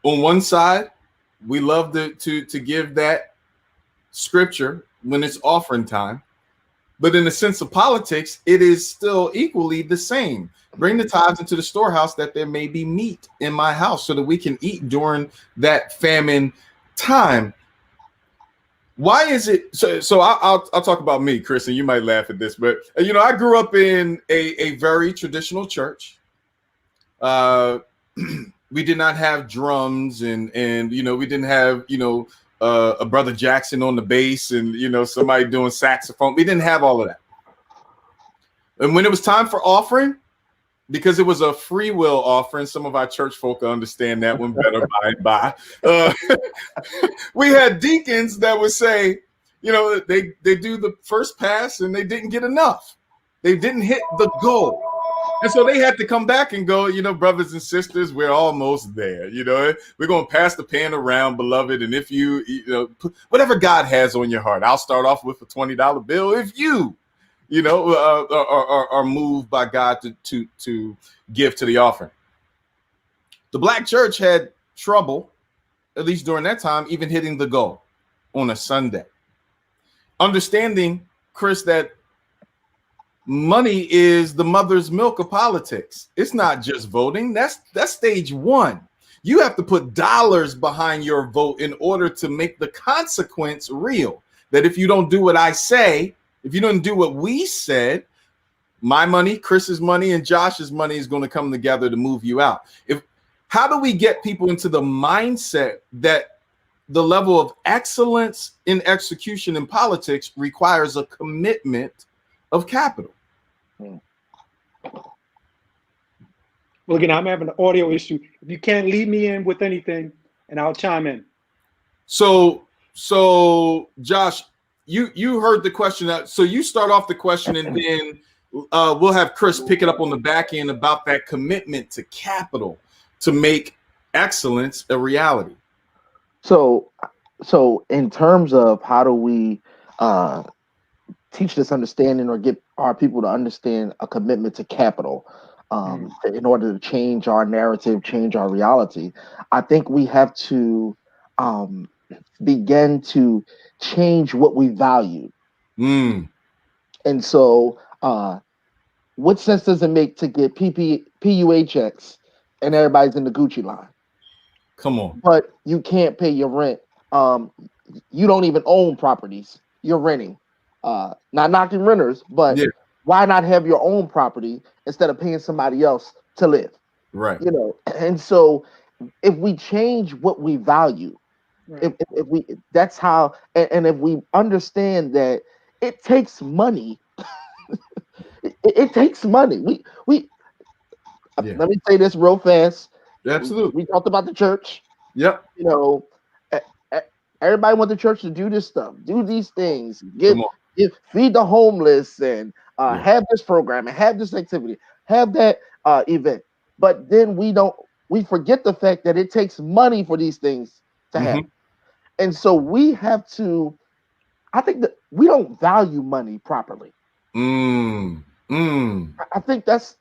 one side, we love to give that scripture when it's offering time. But in the sense of politics, it is still equally the same. Bring the tithes into the storehouse that there may be meat in my house so that we can eat during that famine time. Why is it so I'll talk about me, Chris, and you might laugh at this, but I grew up in a very traditional church. We did not have drums and we didn't have a Brother Jackson on the bass and somebody doing saxophone. We didn't have all of that. And when it was time for offering, because it was a free will offering, some of our church folk understand that one better by and by. We had deacons that would say, they do the first pass and they didn't get enough. They didn't hit the goal. And so they had to come back and go, brothers and sisters, we're almost there. We're going to pass the pan around, beloved. And if you whatever God has on your heart, I'll start off with a $20 bill. If you, are moved by God to give to the offering. The Black church had trouble, at least during that time, even hitting the goal on a Sunday. Understanding, Chris, that money is the mother's milk of politics. It's not just voting. That's stage one. You have to put dollars behind your vote in order to make the consequence real. That if you don't do what I say, if you don't do what we said, my money, Chris's money, and Josh's money is going to come together to move you out. How do we get people into the mindset that the level of excellence in execution in politics requires a commitment of capital? Well, again, I'm having an audio issue. If you can't lead me in with anything, and I'll chime in. So Josh, you heard the question. So you start off the question, and then we'll have Chris pick it up on the back end about that commitment to capital to make excellence a reality. So in terms of how do we teach this understanding or get our people to understand a commitment to capital, in order to change our narrative, change our reality. I think we have to begin to change what we value. And so, what sense does it make to get PUHX and everybody's in the Gucci line? Come on. But you can't pay your rent. You don't even own properties. You're renting. Not knocking renters, but why not have your own property instead of paying somebody else to live? Right. You know, and so if we change what we value, if we, that's how, and if we understand that it takes money, it takes money. Let me say this real fast. Absolutely. We talked about the church. Yep. You know, everybody want the church to do this stuff, do these things, feed the homeless, and have this program and have this activity, have that event. But then we forget the fact that it takes money for these things to happen. And so we have to, I think that we don't value money properly. I think that's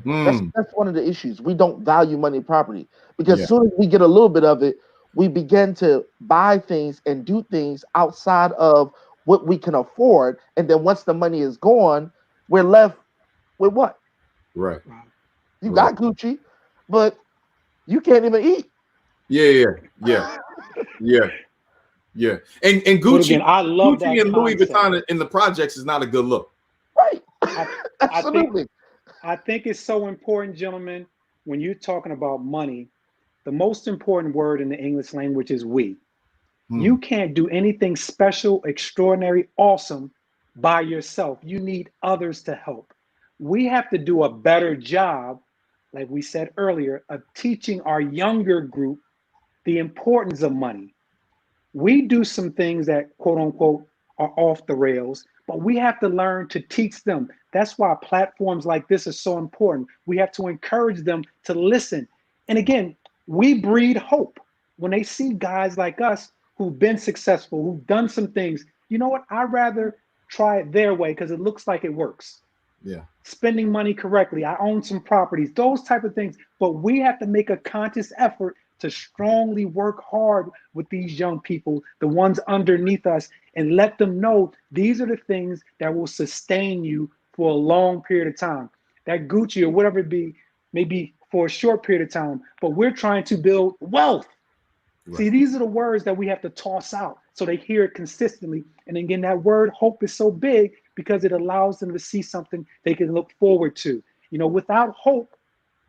one of the issues. We don't value money properly because as soon as we get a little bit of it, we begin to buy things and do things outside of what we can afford. And then once the money is gone, we're left with what? Right. You got Gucci, but you can't even eat. Yeah. And Gucci, again, I love Gucci that and Louis concept. Vuitton in the projects is not a good look. Right. Absolutely. I think it's so important, gentlemen, when you're talking about money, the most important word in the English language is we. You can't do anything special, extraordinary, awesome by yourself. You need others to help. We have to do a better job, like we said earlier, of teaching our younger group the importance of money. We do some things that, quote unquote, are off the rails, but we have to learn to teach them. That's why platforms like this are so important. We have to encourage them to listen. And again, we breed hope. When they see guys like us who've been successful, who've done some things, you know what? I'd rather try it their way because it looks like it works. Yeah. Spending money correctly. I own some properties, those type of things. But we have to make a conscious effort to strongly work hard with these young people, the ones underneath us, and let them know these are the things that will sustain you for a long period of time. That Gucci or whatever it be, maybe for a short period of time, but we're trying to build wealth. Right. See, these are the words that we have to toss out so they hear it consistently. And again, that word hope is so big because it allows them to see something they can look forward to. You know, without hope,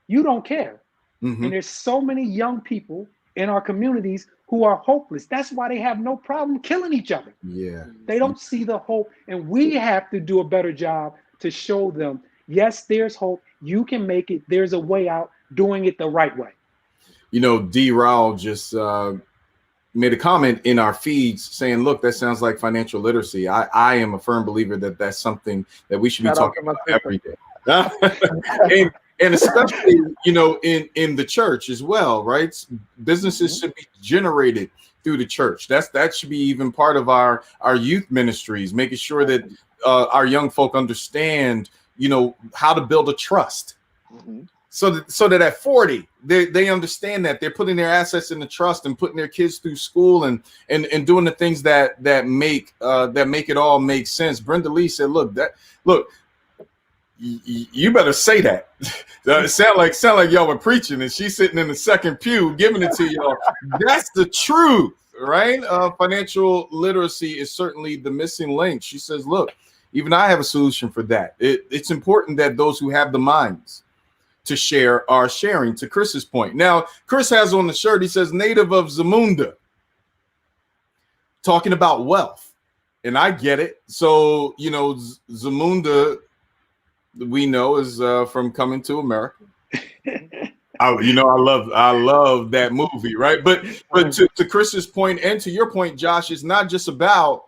you don't care. And there's so many young people in our communities who are hopeless. That's why they have no problem killing each other. Yeah. They don't see the hope. And we have to do a better job to show them, yes, there's hope. You can make it. There's a way out, doing it the right way. You know, D. Rao just made a comment in our feeds saying, look, that sounds like financial literacy. I am a firm believer that that's something that we should be talking about every day. And especially, you know, in the church as well, right? Businesses should be generated through the church. That should be even part of our youth ministries, making sure that our young folk understand, you know, how to build a trust. So that at 40, they understand that they're putting their assets in the trust and putting their kids through school and doing the things that make it all make sense. Brenda Lee said, look, you better say that. Sound like y'all were preaching and she's sitting in the second pew giving it to y'all. That's the truth, right? Financial literacy is certainly the missing link. She says, look, even I have a solution for that. It's important that those who have the minds to share are sharing, to Chris's point. Now, Chris has on the shirt, he says, native of Zamunda, talking about wealth. And I get it. So, you know, Zamunda, we know is from Coming to America. I love that movie, right? But to Chris's point and to your point, Josh, it's not just about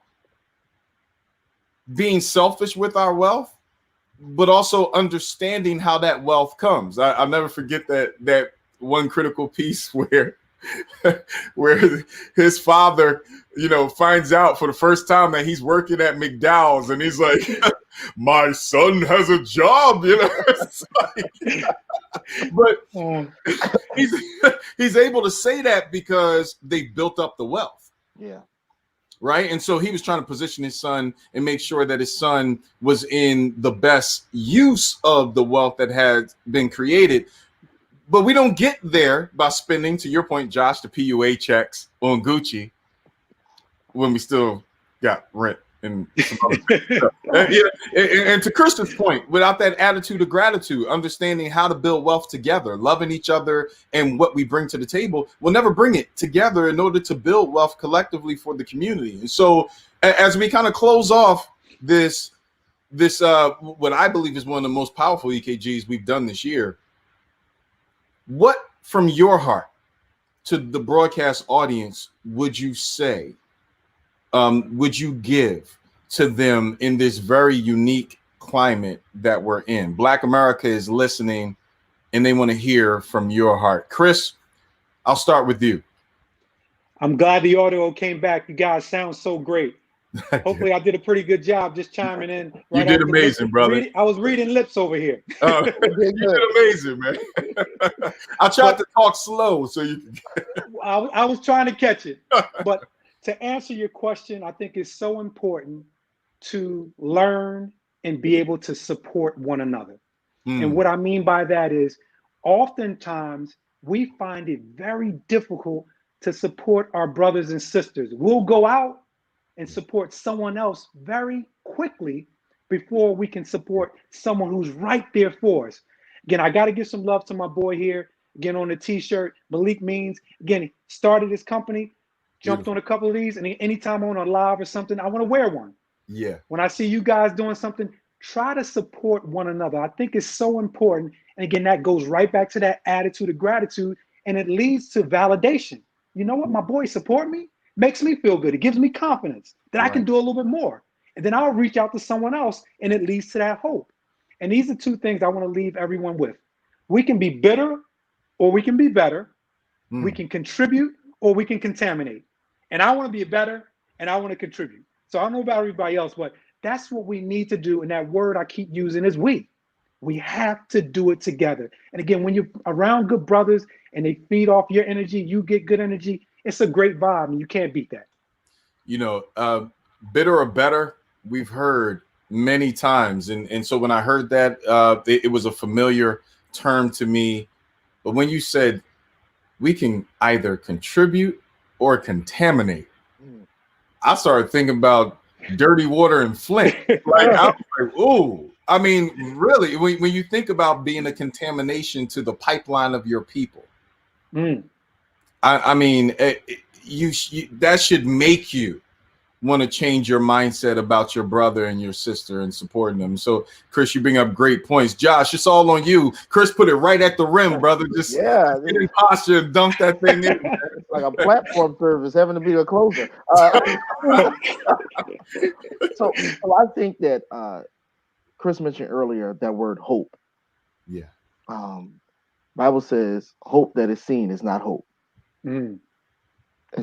being selfish with our wealth, but also understanding how that wealth comes. I'll never forget that one critical piece where his father, you know, finds out for the first time that he's working at McDowell's, and he's like, My son has a job, you know. It's like, but he's able to say that because they built up the wealth. Yeah. Right. And so he was trying to position his son and make sure that his son was in the best use of the wealth that had been created. But we don't get there by spending, to your point, Josh, the PUA checks on Gucci when we still got rent and some other stuff. And to Kristen's point, without that attitude of gratitude, understanding how to build wealth together, loving each other and what we bring to the table, we'll never bring it together in order to build wealth collectively for the community. And so as we kind of close off this what I believe is one of the most powerful EKGs we've done this year, what from your heart to the broadcast audience would you say, would you give to them in this very unique climate that we're in? Black America is listening and they want to hear from your heart. Chris, I'll start with you. I'm glad the audio came back. You guys sound so great. Hopefully I did a pretty good job just chiming in. Right, you did amazing, brother. I was reading lips over here. You did amazing, man. I tried to talk slow so you can. I was trying to catch it. But to answer your question, I think it's so important to learn and be able to support one another. And what I mean by that is oftentimes we find it very difficult to support our brothers and sisters. We'll go out and support someone else very quickly before we can support someone who's right there for us. Again, I got to give some love to my boy here. Again, on the t-shirt, Malik Means. Again, he started his company, jumped on a couple of these, and anytime I'm on a live or something, I want to wear one. Yeah. When I see you guys doing something, try to support one another. I think it's so important. And again, that goes right back to that attitude of gratitude, and it leads to validation. You know what? My boy support me. Makes me feel good. It gives me confidence that I can do a little bit more. And then I'll reach out to someone else and it leads to that hope. And these are two things I want to leave everyone with. We can be bitter or we can be better. We can contribute or we can contaminate. And I want to be better and I want to contribute. So I don't know about everybody else, but that's what we need to do. And that word I keep using is we. We have to do it together. And again, when you're around good brothers and they feed off your energy, you get good energy. It's a great vibe, and you can't beat that. You know, bitter or better, we've heard many times. And so when I heard that, it was a familiar term to me. But when you said we can either contribute or contaminate, I started thinking about dirty water and Flint. Like, I was like, ooh. I mean, really, when you think about being a contamination to the pipeline of your people, I mean, you that should make you want to change your mindset about your brother and your sister and supporting them. So, Chris, you bring up great points. Josh, it's all on you. Chris put it right at the rim, brother. Just get in posture and dunk that thing in. It's like a platform service having to be a closer. So I think that Chris mentioned earlier that word hope. Yeah. Bible says hope that is seen is not hope. And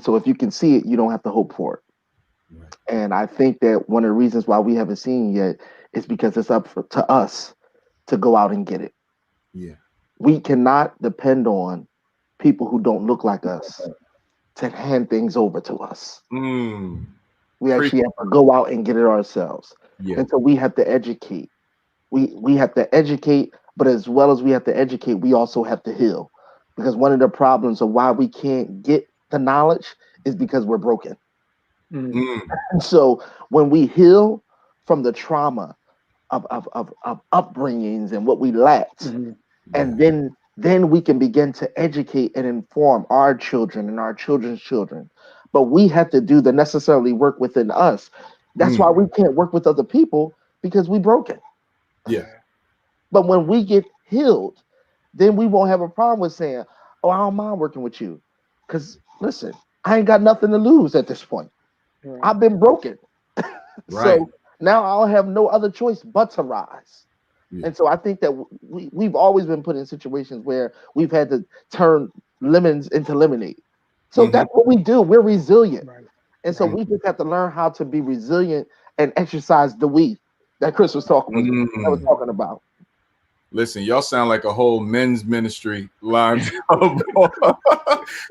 so if you can see it, you don't have to hope for it. Right. And I think that one of the reasons why we haven't seen it yet is because it's up to us to go out and get it. Yeah. We cannot depend on people who don't look like us to hand things over to us. We actually have to go out and get it ourselves. Yeah. And so we have to educate. We have to educate, but as well as we have to educate, we also have to heal. Because one of the problems of why we can't get the knowledge is because we're broken. And so when we heal from the trauma of upbringings and what we lacked, and then we can begin to educate and inform our children and our children's children. But we have to do the necessarily work within us. That's why we can't work with other people, because we're broken. Yeah. But when we get healed, then we won't have a problem with saying, oh, I don't mind working with you. Because listen, I ain't got nothing to lose at this point. Right. I've been broken. So now I'll have no other choice but to rise. Yeah. And so I think that we've always been put in situations where we've had to turn lemons into lemonade. So that's what we do. We're resilient. Right. And so we just have to learn how to be resilient and exercise the we. that Chris was talking about. Listen, y'all sound like a whole men's ministry line.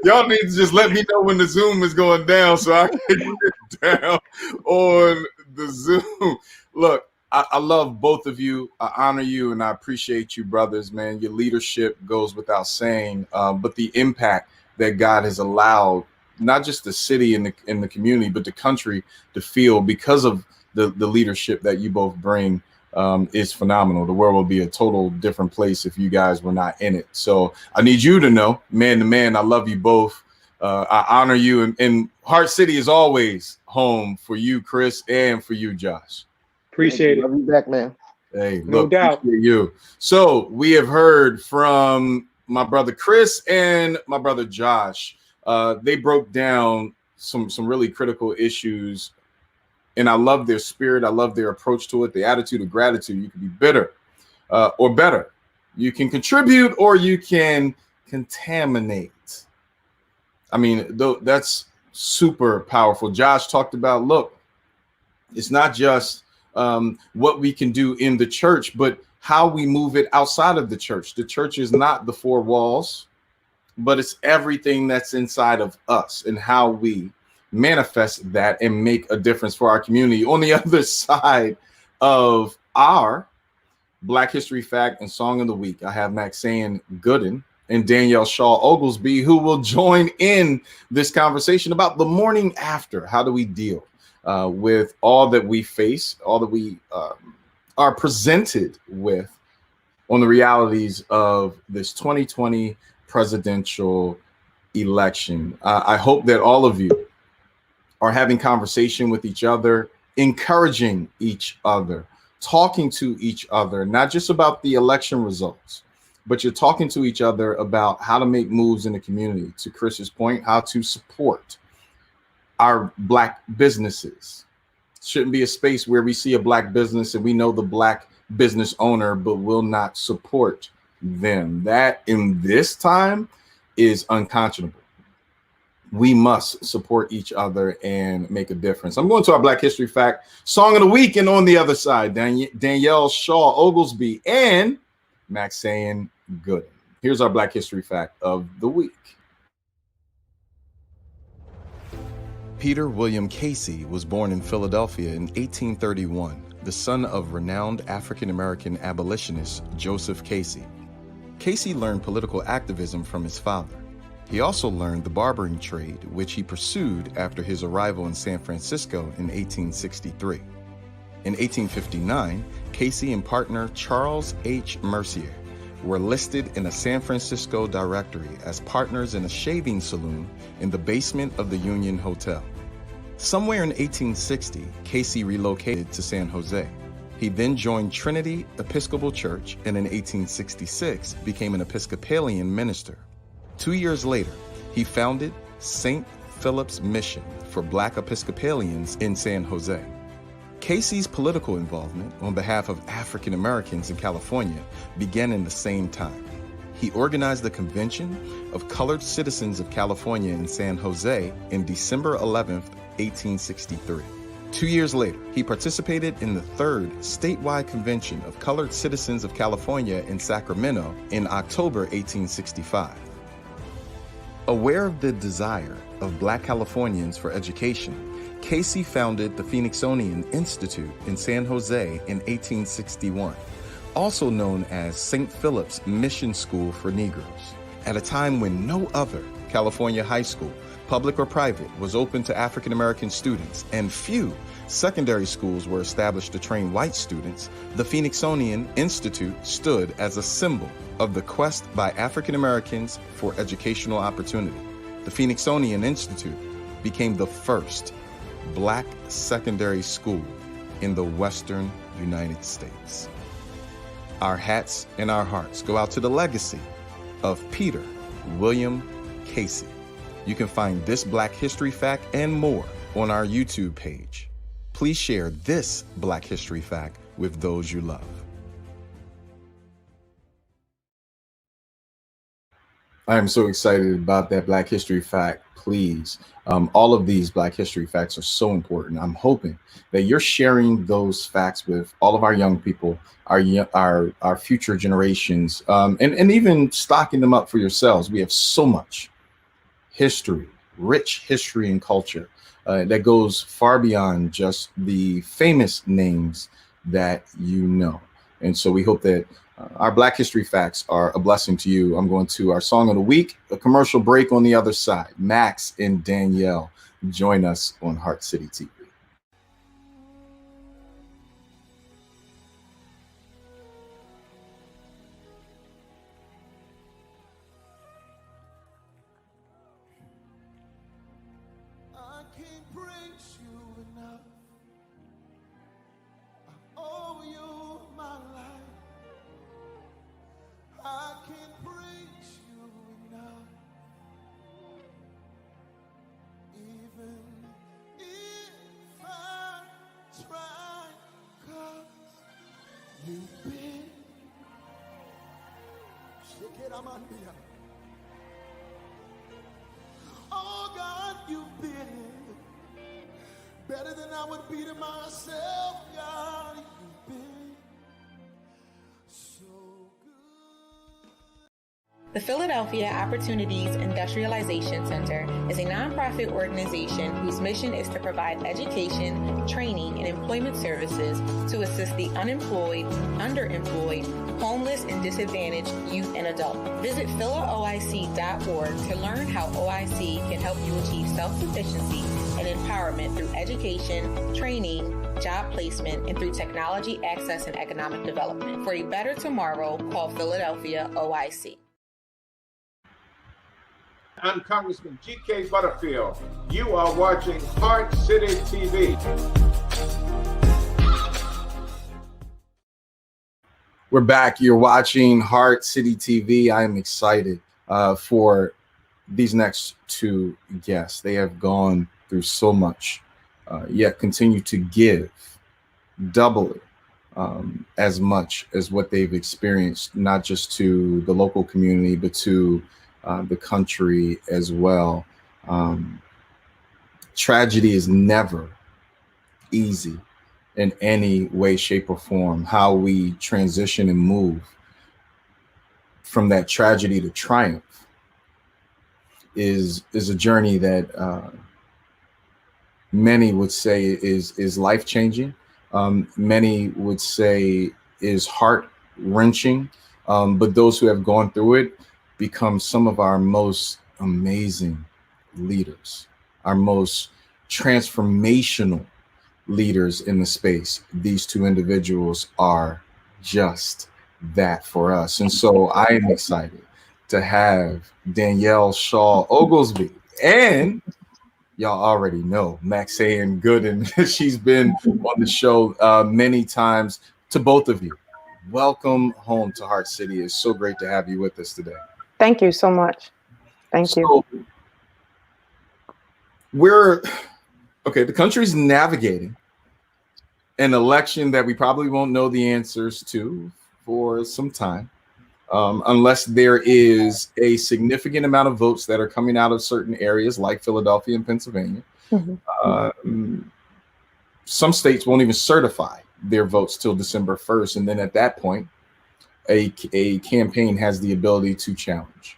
Y'all need to just let me know when the Zoom is going down so I can get down on the Zoom. Look, I love both of you. I honor you and I appreciate you, brothers, man. Your leadership goes without saying, but the impact that God has allowed not just the city and the community, but the country to feel because of the leadership that you both bring is phenomenal. The world will be a total different place if you guys were not in it. So I need you to know, man to man, I love you both. I honor you, and Heart City is always home for you, Chris, and for you, Josh. Appreciate it. Love you back, man. Hey, No look, doubt. appreciate you. So we have heard from my brother Chris and my brother Josh. They broke down some really critical issues. And I love their spirit. I love their approach to it, the attitude of gratitude. You can be bitter or better. You can contribute or you can contaminate. I mean, that's super powerful. Josh talked about, look, it's not just what we can do in the church, but how we move it outside of the church. The church is not the four walls, but it's everything that's inside of us and how we manifest that and make a difference for our community. On the other side of our Black History Fact and Song of the Week, I have Maxayan Gooden and Danielle Shaw-Oglesby, who will join in this conversation about the morning after. How do we deal with all that we face, all that we are presented with on the realities of this 2020 presidential election? I hope that all of you are having conversation with each other, encouraging each other, talking to each other, not just about the election results, but you're talking to each other about how to make moves in the community. To Chris's point, how to support our Black businesses. Shouldn't be a space where we see a Black business and we know the Black business owner, but will not support them. That in this time is unconscionable. We must support each other and make a difference. I'm going to our Black History Fact, Song of the Week, and on the other side, Danielle Shaw-Oglesby and Maxayan Gooden. Here's our Black History Fact of the week. Peter William Casey was born in Philadelphia in 1831, the son of renowned African-American abolitionist Joseph Casey. Casey learned political activism from his father. He also learned the barbering trade, which he pursued after his arrival in San Francisco in 1863. In 1859, Casey and partner Charles H. Mercier were listed in a San Francisco directory as partners in a shaving saloon in the basement of the Union Hotel. Somewhere in 1860, Casey relocated to San Jose. He then joined Trinity Episcopal Church and in 1866 became an Episcopalian minister. 2 years later, he founded St. Phillips Mission for Black Episcopalians in San Jose. Casey's political involvement on behalf of African Americans in California began in the same time. He organized the Convention of Colored Citizens of California in San Jose in December 11, 1863. 2 years later, he participated in the third statewide Convention of Colored Citizens of California in Sacramento in October 1865. Aware of the desire of Black Californians for education, Casey founded the Phoenixonian Institute in San Jose in 1861, also known as St. Phillips Mission School for Negroes. At a time when no other California high school, public or private, was open to African American students and few secondary schools were established to train white students, the Phoenixonian Institute stood as a symbol of the quest by African Americans for educational opportunity. The Phoenixonian Institute became the first Black secondary school in the Western United States. Our hats and our hearts go out to the legacy of Peter William Casey. You can find this Black History Fact and more on our YouTube page. Please share this Black History Fact with those you love. I am so excited about that Black History fact. Please, all of these Black History facts are so important. I'm hoping that you're sharing those facts with all of our young people, our future generations, and even stocking them up for yourselves. We have so much history, rich history and culture that goes far beyond just the famous names that you know. And so we hope that our Black History facts are a blessing to you. I'm going to our song of the week, a commercial break on the other side. Max and Danielle join us on Heart City TV. Oh God, you've been better than I would be to myself. God, you've been so good. The Philadelphia Opportunities Industrialization Center is a nonprofit organization whose mission is to provide education, training, and employment services to assist the unemployed, underemployed, homeless, and disadvantaged youth and adults. Visit philaoic.org to learn how OIC can help you achieve self-sufficiency and empowerment through education, training, job placement, and through technology access and economic development. For a better tomorrow, call Philadelphia OIC. I'm Congressman G.K. Butterfield. You are watching Heart City TV. We're back. You're watching Heart City TV. I am excited for these next two guests. They have gone through so much, yet continue to give double it, as much as what they've experienced, not just to the local community, but to the country as well. Tragedy is never easy in any way, shape, or form. How we transition and move from that tragedy to triumph is a journey that many would say is life-changing. Many would say is heart-wrenching, but those who have gone through it become some of our most amazing leaders, our most transformational leaders in the space. These two individuals are just that for us. And so I am excited to have Danielle Shaw-Oglesby, and y'all already know Maxayan Gooden. She's been on the show many times. To both of you, welcome home to Heart City. It's so great to have you with us today. Thank you so much. Thank you. The country's navigating an election that we probably won't know the answers to for some time, unless there is a significant amount of votes that are coming out of certain areas like Philadelphia and Pennsylvania. Mm-hmm. Some states won't even certify their votes till December 1st. And then at that point, a campaign has the ability to challenge.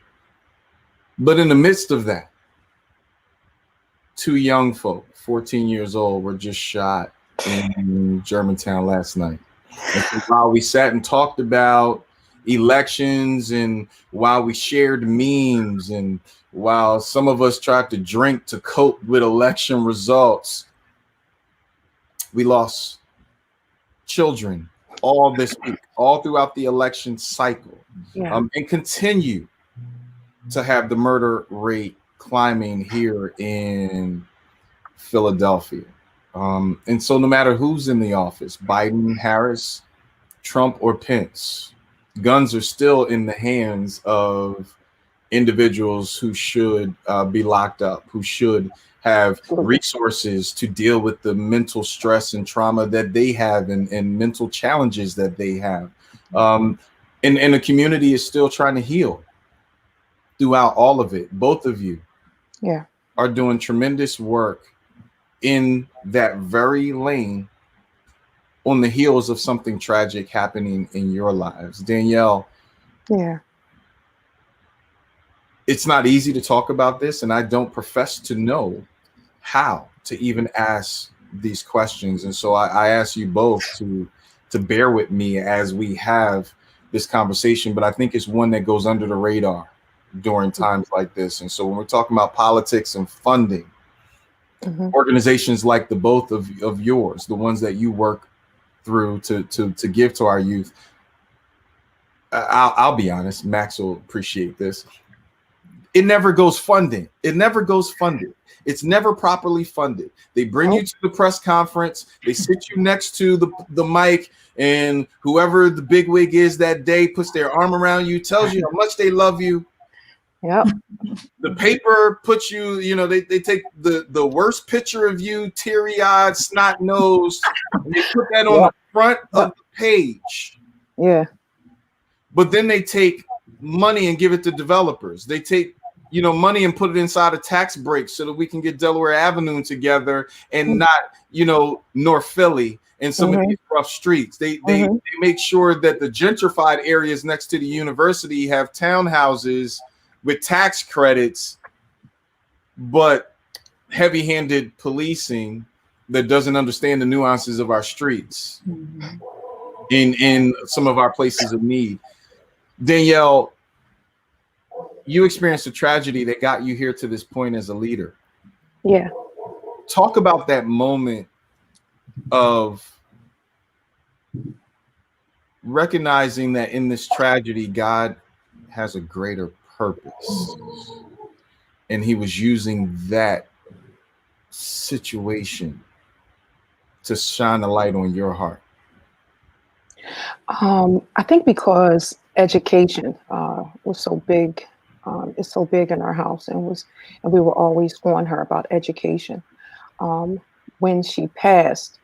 But in the midst of that, two young folk, 14 years old, were just shot in Germantown last night. And so while we sat and talked about elections, and while we shared memes, and while some of us tried to drink to cope with election results, we lost children all this week, all throughout the election cycle, and continue to have the murder rate climbing here in Philadelphia. And so no matter who's in the office, Biden, Harris, Trump, or Pence, guns are still in the hands of individuals who should be locked up, who should have resources to deal with the mental stress and trauma that they have, and mental challenges that they have. And the community is still trying to heal throughout all of it. Both of you are doing tremendous work in that very lane on the heels of something tragic happening in your lives. Danielle, it's not easy to talk about this, and I don't profess to know how to even ask these questions. And so I ask you both to bear with me as we have this conversation, but I think it's one that goes under the radar during times like this. And so when we're talking about politics and funding, organizations like the both of yours, the ones that you work through to give to our youth, I'll be honest, Max will appreciate this. It never goes funding. It never goes funded. It's never properly funded. They bring you to the press conference. They sit you next to the mic, and whoever the bigwig is that day puts their arm around you, tells you how much they love you. Yep. The paper puts you, they take the worst picture of you, teary-eyed, snot-nosed, and they put that on the front of the page. Yeah. But then they take money and give it to developers. They take money and put it inside a tax break so that we can get Delaware Avenue together and not, North Philly and some of these rough streets. They make sure that the gentrified areas next to the university have townhouses with tax credits, but heavy-handed policing that doesn't understand the nuances of our streets in some of our places of need. Danielle, you experienced a tragedy that got you here to this point as a leader. Yeah. Talk about that moment of recognizing that in this tragedy, God has a greater purpose. And he was using that situation to shine a light on your heart. I think because education was so big. It's so big in our house, and we were always on her about education. When she passed,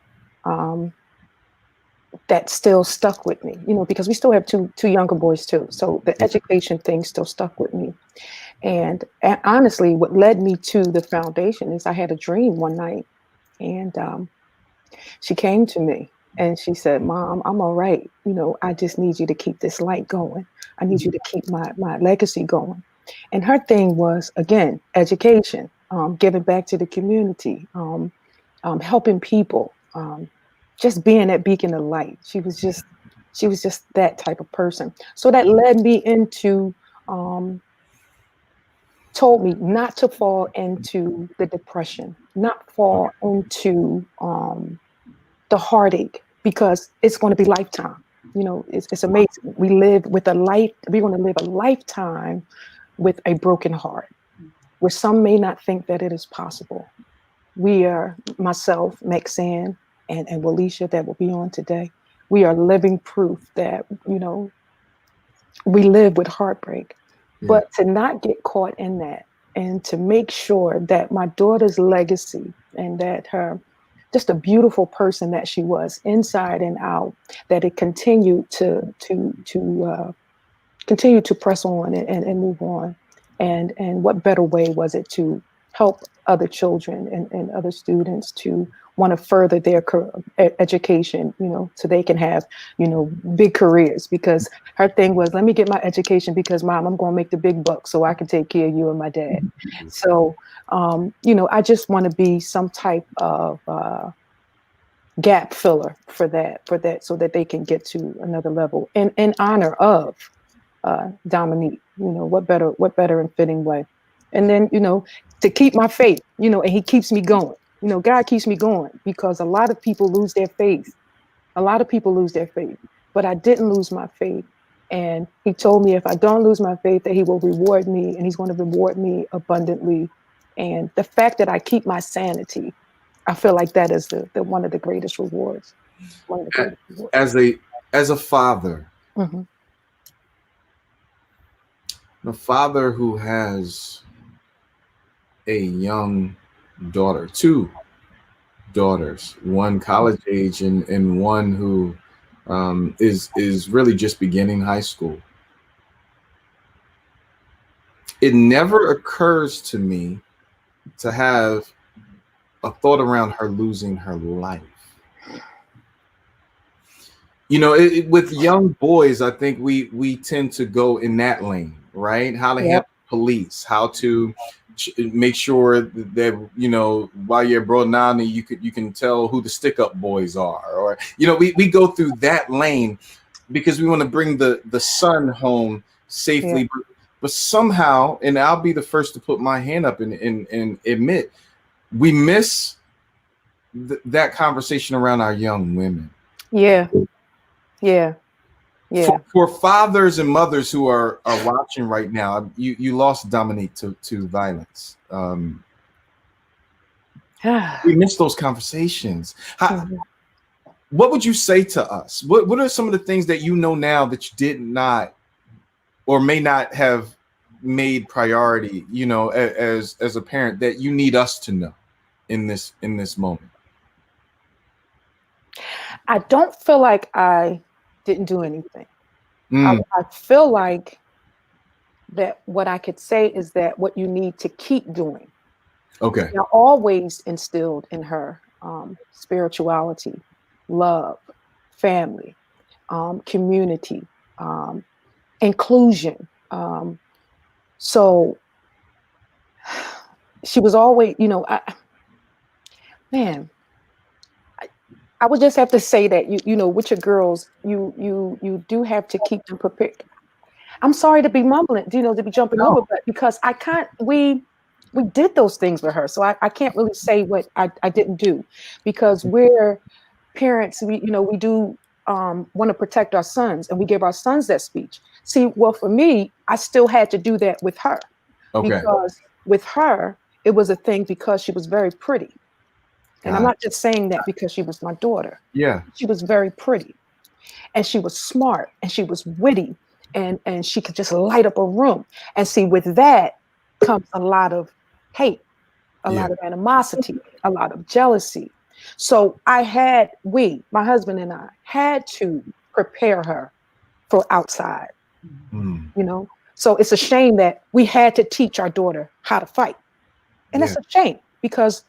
that still stuck with me, because we still have two younger boys too. So the education thing still stuck with me. And honestly, what led me to the foundation is I had a dream one night, and she came to me and she said, "Mom, I'm all right. I just need you to keep this light going. I need you to keep my legacy going." And her thing was, again, education, giving back to the community, helping people, just being that beacon of light. She was just that type of person. So that led me into, told me not to fall into the depression, not fall into the heartache, because it's going to be lifetime. It's amazing. We live with we're going to live a lifetime with a broken heart, where some may not think that it is possible. We are, myself, Maxayan, and Williesha, that will be on today. We are living proof that, we live with heartbreak. But to not get caught in that, and to make sure that my daughter's legacy, and that her, just a beautiful person that she was inside and out, that it continued to continue to press on and move on. And what better way was it to help other children and other students to want to further their education, so they can have, big careers. Because her thing was, let me get my education because, Mom, I'm going to make the big bucks so I can take care of you and my dad. So, I just want to be some type of gap filler for that, so that they can get to another level in honor of Dominique. What better and fitting way. And then, to keep my faith, and he keeps me going. God keeps me going, because a lot of people lose their faith. But I didn't lose my faith. And he told me if I don't lose my faith, that he will reward me, and he's going to reward me abundantly. And the fact that I keep my sanity, I feel like that is the one of the greatest rewards. As a father, the father who has a young daughter, two daughters, one college age and one who is really just beginning high school. it never occurs to me to have a thought around her losing her life. You know, with young boys, I think we tend to go in that lane, right? How to handle police, how to make sure that, you know, while you're abroad now, you can tell who the stick-up boys are, or, you know, we go through that lane because we want to bring the son home safely. Yeah. But somehow, and I'll be the first to put my hand up and admit, we miss that conversation around our young women. Yeah. Yeah. Yeah. For fathers and mothers who are watching right now, you lost Dominique to violence. We miss those conversations. What would you say to us? What are some of the things that you know now that you did not or may not have made priority, you know, as a parent, that you need us to know in this moment? I don't feel like I didn't do anything. I feel like that what I could say is that what you need to keep doing. Okay. I always instilled in her spirituality, love, family, community, inclusion. So she was always, you know, I would just have to say that you know, with your girls, you do have to keep them prepared. I'm sorry to be mumbling, you know, to be jumping over, but because I can't, we did those things with her, so I can't really say what I didn't do, because we're parents. We do want to protect our sons, and we give our sons that speech. See, well, for me, I still had to do that with her, because with her, it was a thing because she was very pretty. And I'm not just saying that because she was my daughter. Yeah. She was very pretty, and she was smart, and she was witty, and she could just light up a room. And see, with that comes a lot of hate, a lot of animosity, a lot of jealousy. So my husband and I had to prepare her for outside, you know? So it's a shame that we had to teach our daughter how to fight. And it's a shame, because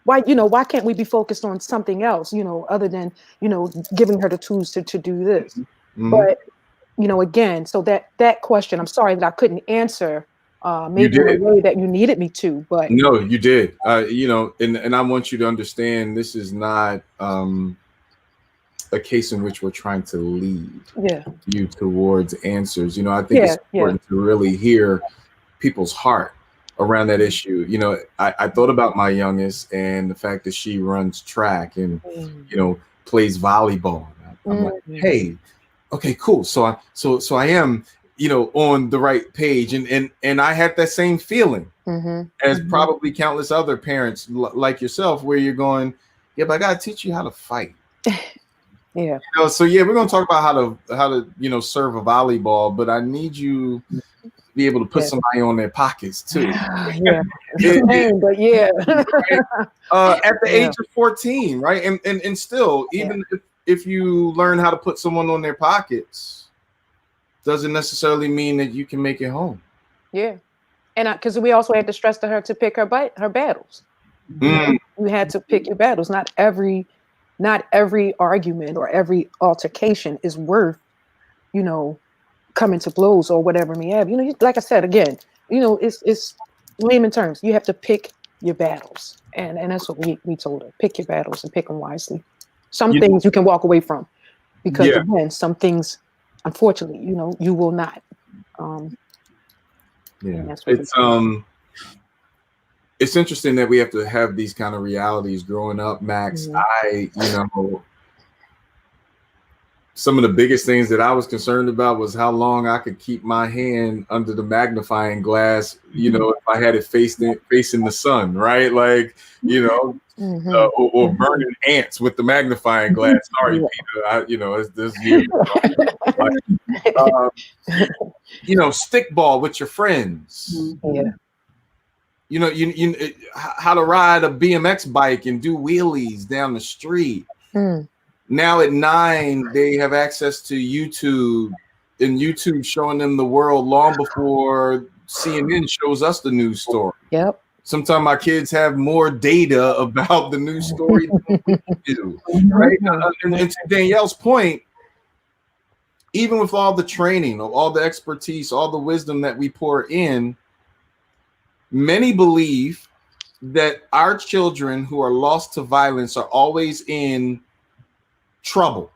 why can't we be focused on something else, you know, other than, you know, giving her the tools to do this? But, you know, again, so that question, I'm sorry that I couldn't answer maybe in the way that you needed me to, but no, you did. You know, and I want you to understand, this is not a case in which we're trying to lead you towards answers. You know, I think it's important to really hear people's heart around that issue. You know, I thought about my youngest and the fact that she runs track and, you know, plays volleyball. I'm like, hey, okay, cool. So I am, you know, on the right page. And I had that same feeling as probably countless other parents like yourself, where you're going, yeah, but I got to teach you how to fight. You know, so yeah, we're going to talk about how to, you know, serve a volleyball, but I need you to be able to put somebody on their pockets too. But at the age of 14, right? And still, even if you learn how to put someone on their pockets, doesn't necessarily mean that you can make it home. Yeah. And because we also had to stress to her to pick her battles. You had to pick your battles. Not every argument or every altercation is worth, you know, coming to blows or whatever may have. You know, like I said again, you know, it's layman terms. You have to pick your battles, and that's what we told her: pick your battles and pick them wisely. Some things you can walk away from, because again, some things, unfortunately, you know, you will not. It's interesting that we have to have these kind of realities growing up, Max. You know, some of the biggest things that I was concerned about was how long I could keep my hand under the magnifying glass, you know, if I had it facing the sun, right? Like, you know, or burning ants with the magnifying glass. Sorry, Peter, you know, it's this year. You know, stickball with your friends. You know, you how to ride a BMX bike and do wheelies down the street. Now at 9, they have access to YouTube, and YouTube showing them the world long before CNN shows us the news story. Yep. Sometimes my kids have more data about the news story than we do. Right? And to Danielle's point, even with all the training, all the expertise, all the wisdom that we pour in, many believe that our children who are lost to violence are always in trouble.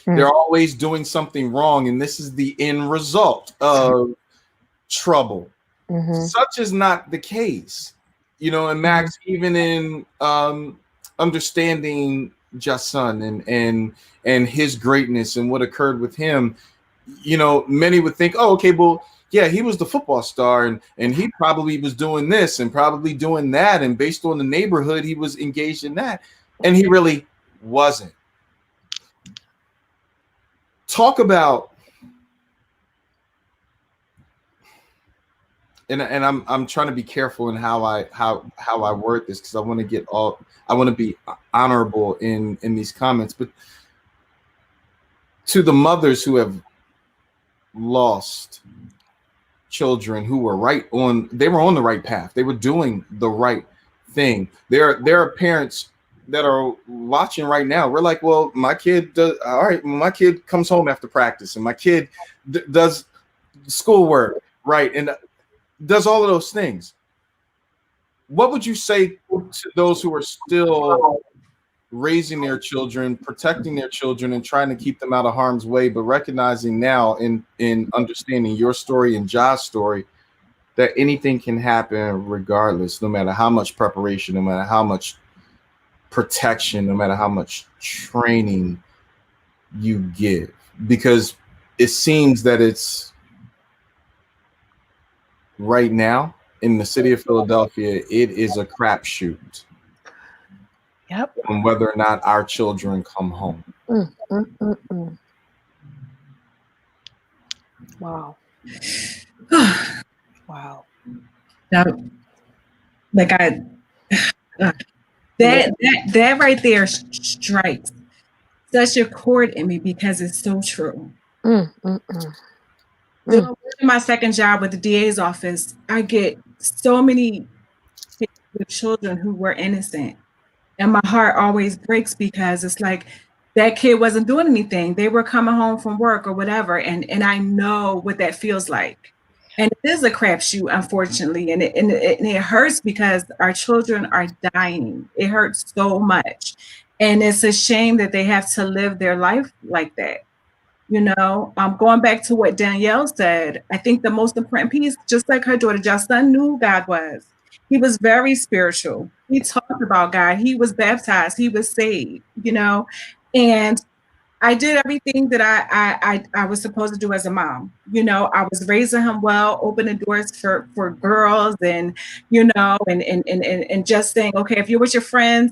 They're always doing something wrong, and this is the end result of trouble. Such is not the case. You know, and Max, even in understanding Jason and his greatness and what occurred with him, you know, many would think, oh, okay, well, yeah, he was the football star and he probably was doing this and probably doing that, and based on the neighborhood, he was engaged in that, and he really wasn't. Talk about, and I'm trying to be careful in how I word this, because I want to be honorable in these comments, but to the mothers who have lost children who were on the right path, they were doing the right thing. There are parents that are watching right now. We're like, well, my kid does all right. My kid comes home after practice, and my kid does schoolwork, right, and does all of those things. What would you say to those who are still raising their children, protecting their children, and trying to keep them out of harm's way, but recognizing now in understanding your story and Ja's story that anything can happen regardless, no matter how much preparation, no matter how much protection, no matter how much training you give, because it seems that it's right now in the city of Philadelphia, it is a crapshoot. Yep. On whether or not our children come home. Wow. Wow. That right there strikes such a chord in me, because it's so true. Doing my second job with the DA's office, I get so many with children who were innocent, and my heart always breaks, because it's like that kid wasn't doing anything. They were coming home from work or whatever, and I know what that feels like. And it is a crapshoot, unfortunately, and it hurts, because our children are dying. It hurts so much, and it's a shame that they have to live their life like that. You know, going back to what Danielle said, I think the most important piece, just like her daughter, Jason knew who God was. He was very spiritual. He talked about God. He was baptized. He was saved, you know, and I did everything that I was supposed to do as a mom. You know, I was raising him well, opening doors for girls, and, you know, and just saying, okay, if you're with your friends,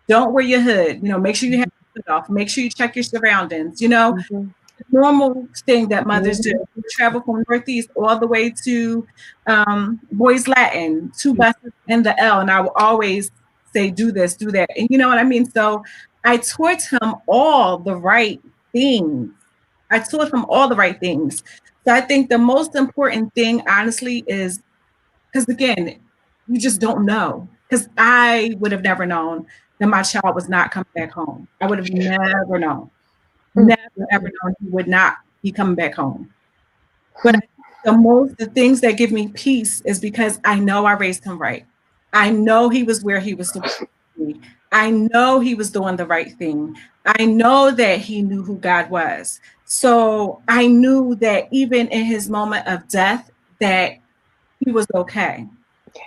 don't wear your hood, you know, make sure you have your hood off, make sure you check your surroundings, you know, normal thing that mothers do. We travel from Northeast all the way to Boys Latin, 2 buses in the L, and I will always say, do this, do that, and you know what I mean? So I taught him all the right things. So I think the most important thing, honestly, is, because again, you just don't know. Because I would have never known that my child was not coming back home. I would have never known. Never ever known he would not be coming back home. But the things that give me peace is because I know I raised him right. I know he was where he was supposed to be. I know he was doing the right thing. I know that he knew who God was. So I knew that even in his moment of death, that he was okay. I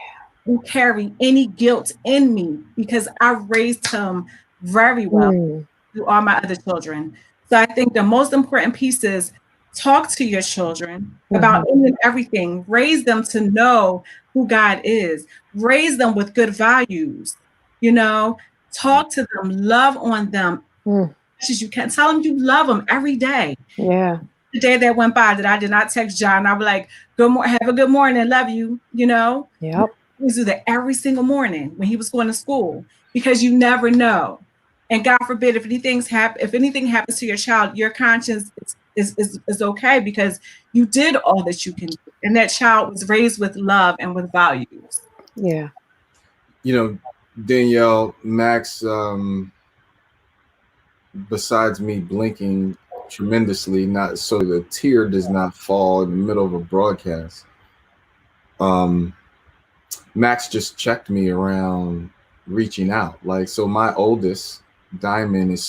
didn't carry any guilt in me, because I raised him very well through all my other children. So I think the most important piece is talk to your children about any and everything. Raise them to know who God is. Raise them with good values. You know, talk to them, love on them as you can. Tell them you love them every day. Yeah. The day that went by that I did not text John, I was like, "Good morning, have a good morning, love you." You know. Yep. We do that every single morning when he was going to school, because you never know. And God forbid, if anything happens to your child, your conscience is okay, because you did all that you can do. and that child was raised with love and with values. Yeah. You know, Danielle, Max, besides me blinking tremendously, not so the tear does not fall in the middle of a broadcast. Max just checked me around reaching out. Like, so my oldest, Diamond, is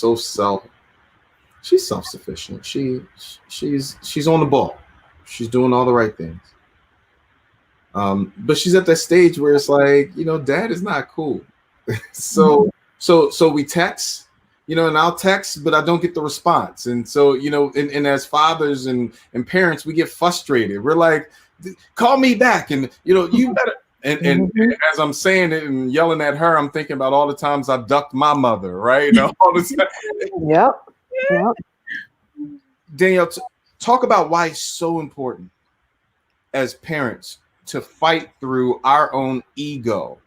she's self-sufficient. She's on the ball. She's doing all the right things. But she's at that stage where it's like, dad is not cool. So we text, and I'll text, but I don't get the response. And so, and as fathers and parents, we get frustrated. We're like, call me back. And, you better. And as I'm saying it and yelling at her, I'm thinking about all the times I ducked my mother, right? All the time. Yep. Danielle, talk about why it's so important as parents to fight through our own ego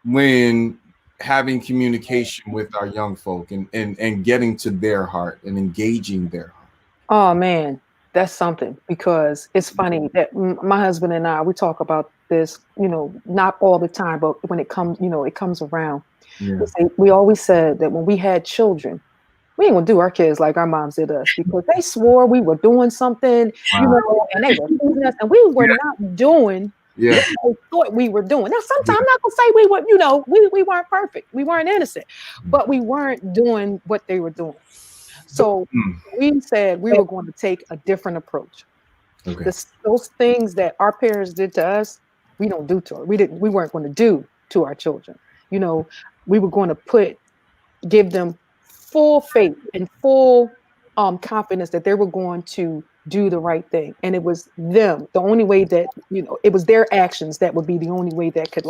when having communication with our young folk and getting to their heart and engaging their heart. Oh man, that's something, because it's funny that my husband and I, we talk about this, not all the time, but when it comes, it comes around. Yeah. We always said that when we had children, we ain't gonna do our kids like our moms did us, because they swore we were doing something, and they were teasing us, and we were not doing what they thought we were doing. Now, sometimes I'm not gonna say we were, we weren't perfect, we weren't innocent, but we weren't doing what they were doing. So we said we were going to take a different approach. Okay. Those things that our parents did to us, we don't do to her. We weren't going to do to our children. We were going to give them full faith and full confidence that they were going to do the right thing. And it was them, the only way that, it was their actions that would be the only way that could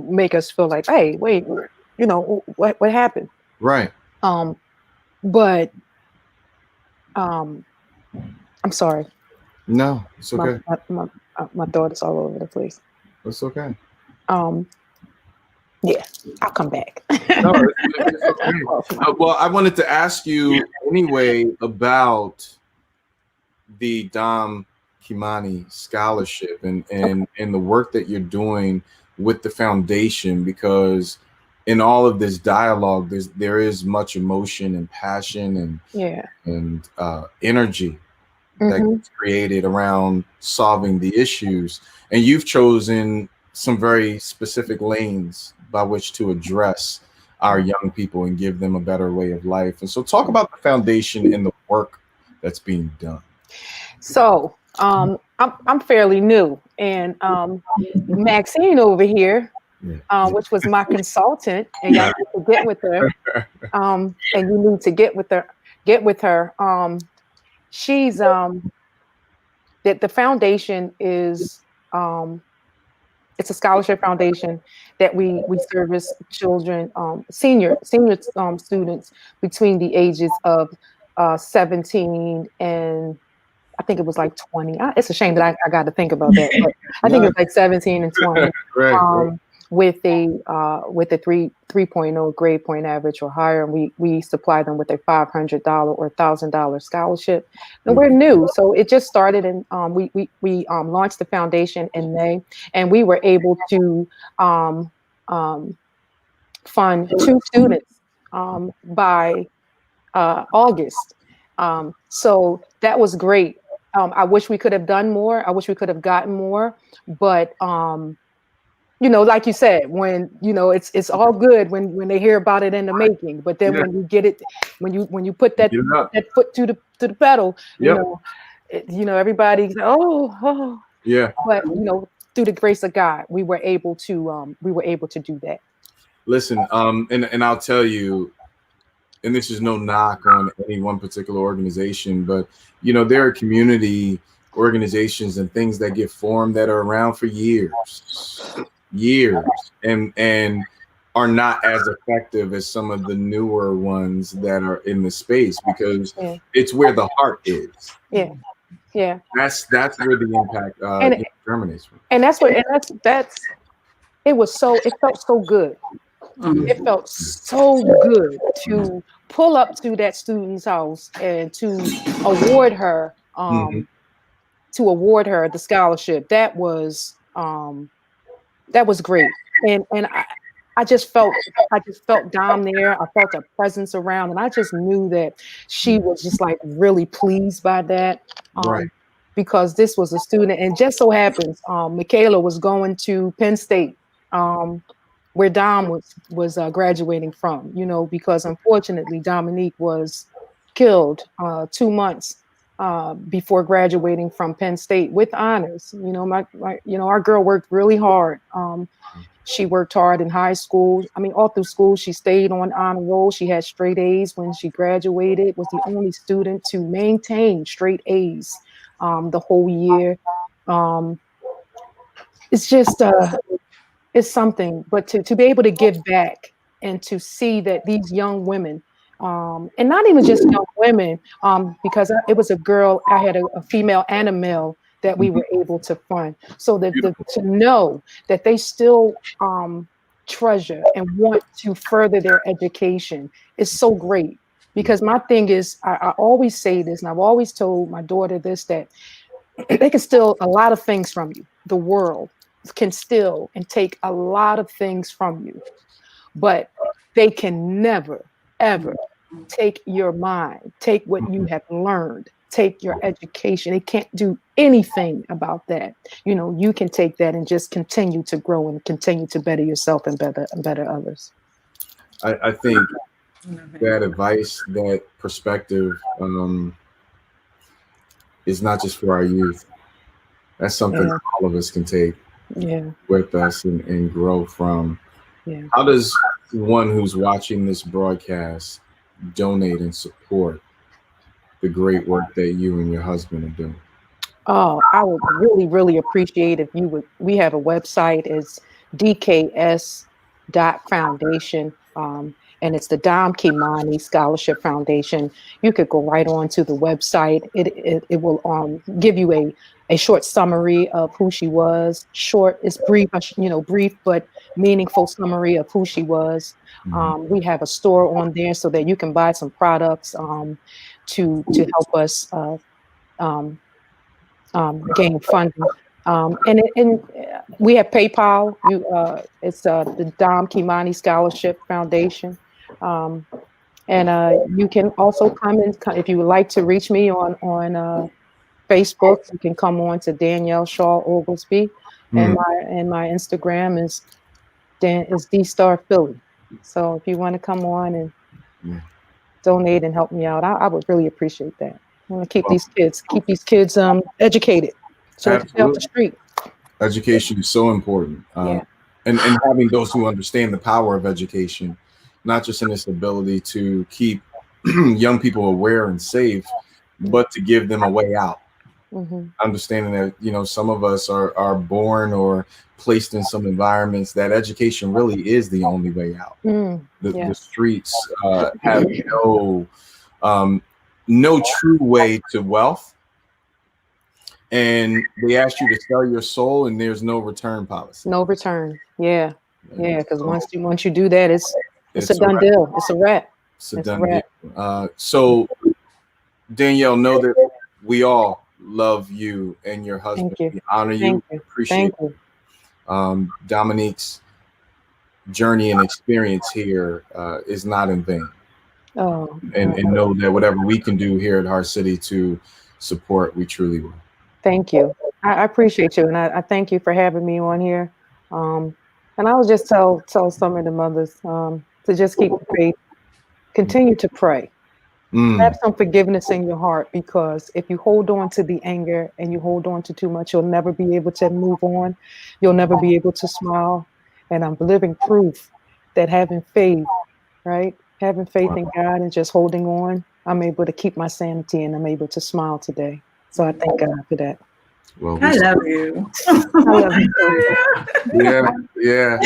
make us feel like, hey, wait, what happened? Right. But I'm sorry. No, it's okay. My daughter's all over the place. It's okay. Yeah, I'll come back. No, it's okay. Well, I wanted to ask you anyway about the DomKimani scholarship and the work that you're doing with the foundation, because in all of this dialogue, there is much emotion and passion and energy that gets created around solving the issues. And you've chosen some very specific lanes by which to address our young people and give them a better way of life. And so talk about the foundation and the work that's being done. So I'm fairly new, and Maxine over here, which was my consultant, and y'all need to get with her. And you need to get with her. She's that the foundation is it's a scholarship foundation that we service children, senior students between the ages of 17 and I think it was like 20. It's a shame that I got to think about that, but I think it was like 17 and 20. Right. With a 3.0 grade point average or higher, and we supply them with a $500 or $1,000 scholarship. And we're new, so it just started, and we launched the foundation in May, and we were able to fund 2 students by August. So that was great. I wish we could have done more. I wish we could have gotten more, but like you said, when it's all good when they hear about it in the making, but then when you get it, when you put that foot to the pedal, everybody's oh yeah. But through the grace of God, we were able to do that. Listen, and I'll tell you, and this is no knock on any one particular organization, but there are community organizations and things that get formed that are around for years and are not as effective as some of the newer ones that are in the space, because it's where the heart is. Yeah. That's where the impact germinates from. And that's it felt so good. It felt so good to pull up to that student's house and to award her to award her the scholarship, that was great. And I just felt Dom there. I felt a presence around, and I just knew that she was just like really pleased by that. Right. Because this was a student, and just so happens, Michaela was going to Penn State, where Dom was graduating from. You know, because unfortunately Dominique was killed 2 months before graduating from Penn State with honors. You know, our girl worked really hard. She worked hard in high school. I mean, all through school, she stayed on honor roll. She had straight A's when she graduated, was the only student to maintain straight A's the whole year. It's just, it's something, but to be able to give back and to see that these young women, and not even just young women, because it was a girl, I had a female and a male that we were able to fund. So that to know that they still treasure and want to further their education is so great. Because my thing is, I always say this, and I've always told my daughter this, that they can steal a lot of things from you. The world can steal and take a lot of things from you, but they can never, ever take your mind, take what you have learned, take your education. They can't do anything about that. You know, you can take that and just continue to grow and continue to better yourself and better others. I think that advice, that perspective, is not just for our youth. That's something all of us can take with us and grow from. How does one who's watching this broadcast donate and support the great work that you and your husband are doing? Oh, I would really, really appreciate if you would. We have a website. It's dks.foundation. And it's the DomKimani Scholarship Foundation. You could go right on to the website. It will give you a short summary of who she was. Short is brief, brief but meaningful summary of who she was. We have a store on there so that you can buy some products to help us gain funding. And we have PayPal. It's the DomKimani Scholarship Foundation. And you can also come if you would like to reach me on Facebook. You can come on to Danielle Shaw-Oglesby, and my Instagram is D-Star Philly. So if you want to come on and donate and help me out, I would really appreciate that. I want to keep these kids educated, so they can stay off the street. Education is so important, and having those who understand the power of education, not just in its ability to keep young people aware and safe, but to give them a way out. Understanding that, you know, some of us are born or placed in some environments that education really is the only way out. The streets have no true way to wealth, and they ask you to sell your soul, and there's no return policy. No return. Because once you do that, it's a done deal. It's a wrap. It's a done deal. So Danielle, know that we all love you and your husband. We honor you. Appreciate you. Dominique's journey and experience here is not in vain. And know that whatever we can do here at HeartCity to support, we truly will. Thank you. I appreciate you, and I thank you for having me on here. And I will just tell some of the mothers to just keep the faith, continue to pray. Have some forgiveness in your heart, because if you hold on to the anger and you hold on to too much, you'll never be able to move on. You'll never be able to smile. And I'm living proof that having faith, right? Having faith in God and just holding on, I'm able to keep my sanity and I'm able to smile today. So I thank God for that. Well, I love you. I love you.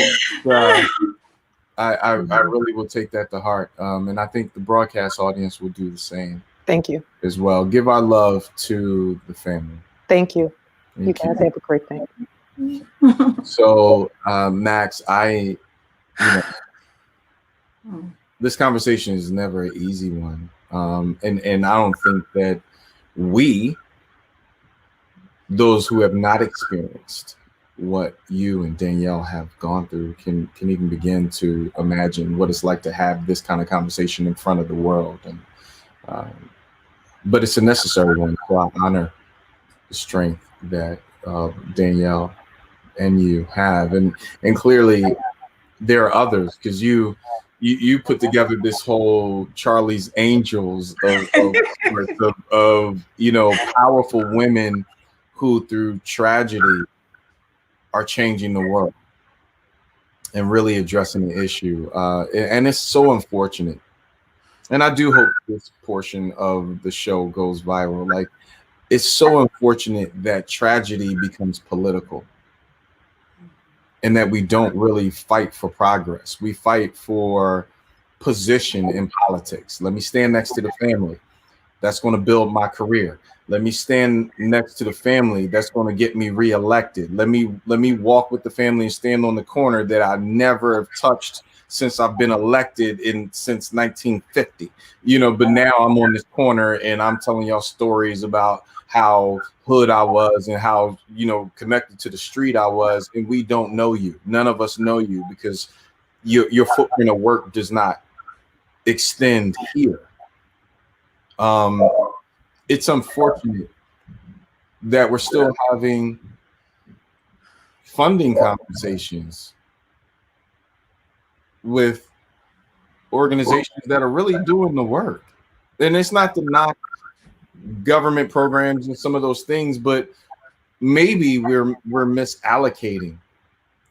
I really will take that to heart. And I think the broadcast audience will do the same. Thank you. As well. Give our love to the family. Thank you. You guys have a great day. So, Max, this conversation is never an easy one. And I don't think that we those who have not experienced what you and Danielle have gone through can even begin to imagine what it's like to have this kind of conversation in front of the world. And but it's a necessary one. So I honor the strength that Danielle and you have, and clearly there are others, because you put together this whole Charlie's Angels of powerful women who through tragedy are changing the world and really addressing the issue. And it's so unfortunate. And I do hope this portion of the show goes viral. Like, it's so unfortunate that tragedy becomes political and that we don't really fight for progress. We fight for position in politics. Let me stand next to the family. That's going to build my career. Let me stand next to the family. That's going to get me reelected. Let me walk with the family and stand on the corner that I never have touched since I've been elected since 1950. But now I'm on this corner and I'm telling y'all stories about how hood I was and how, connected to the street I was, and we don't know you. None of us know you because your footprint of work does not extend here. It's unfortunate that we're still having funding conversations with organizations that are really doing the work. And it's not to knock government programs and some of those things, but maybe we're misallocating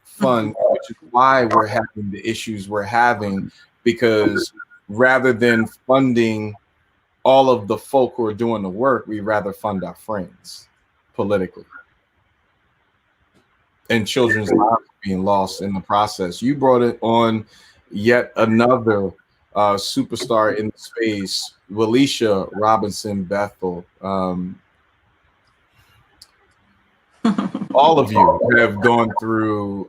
funds, which is why we're having the issues we're having, because rather than funding all of the folk who are doing the work, we rather fund our friends politically. And children's lives being lost in the process. You brought it on yet another superstar in the space, Williesha Robinson-Bethel. All of you have gone through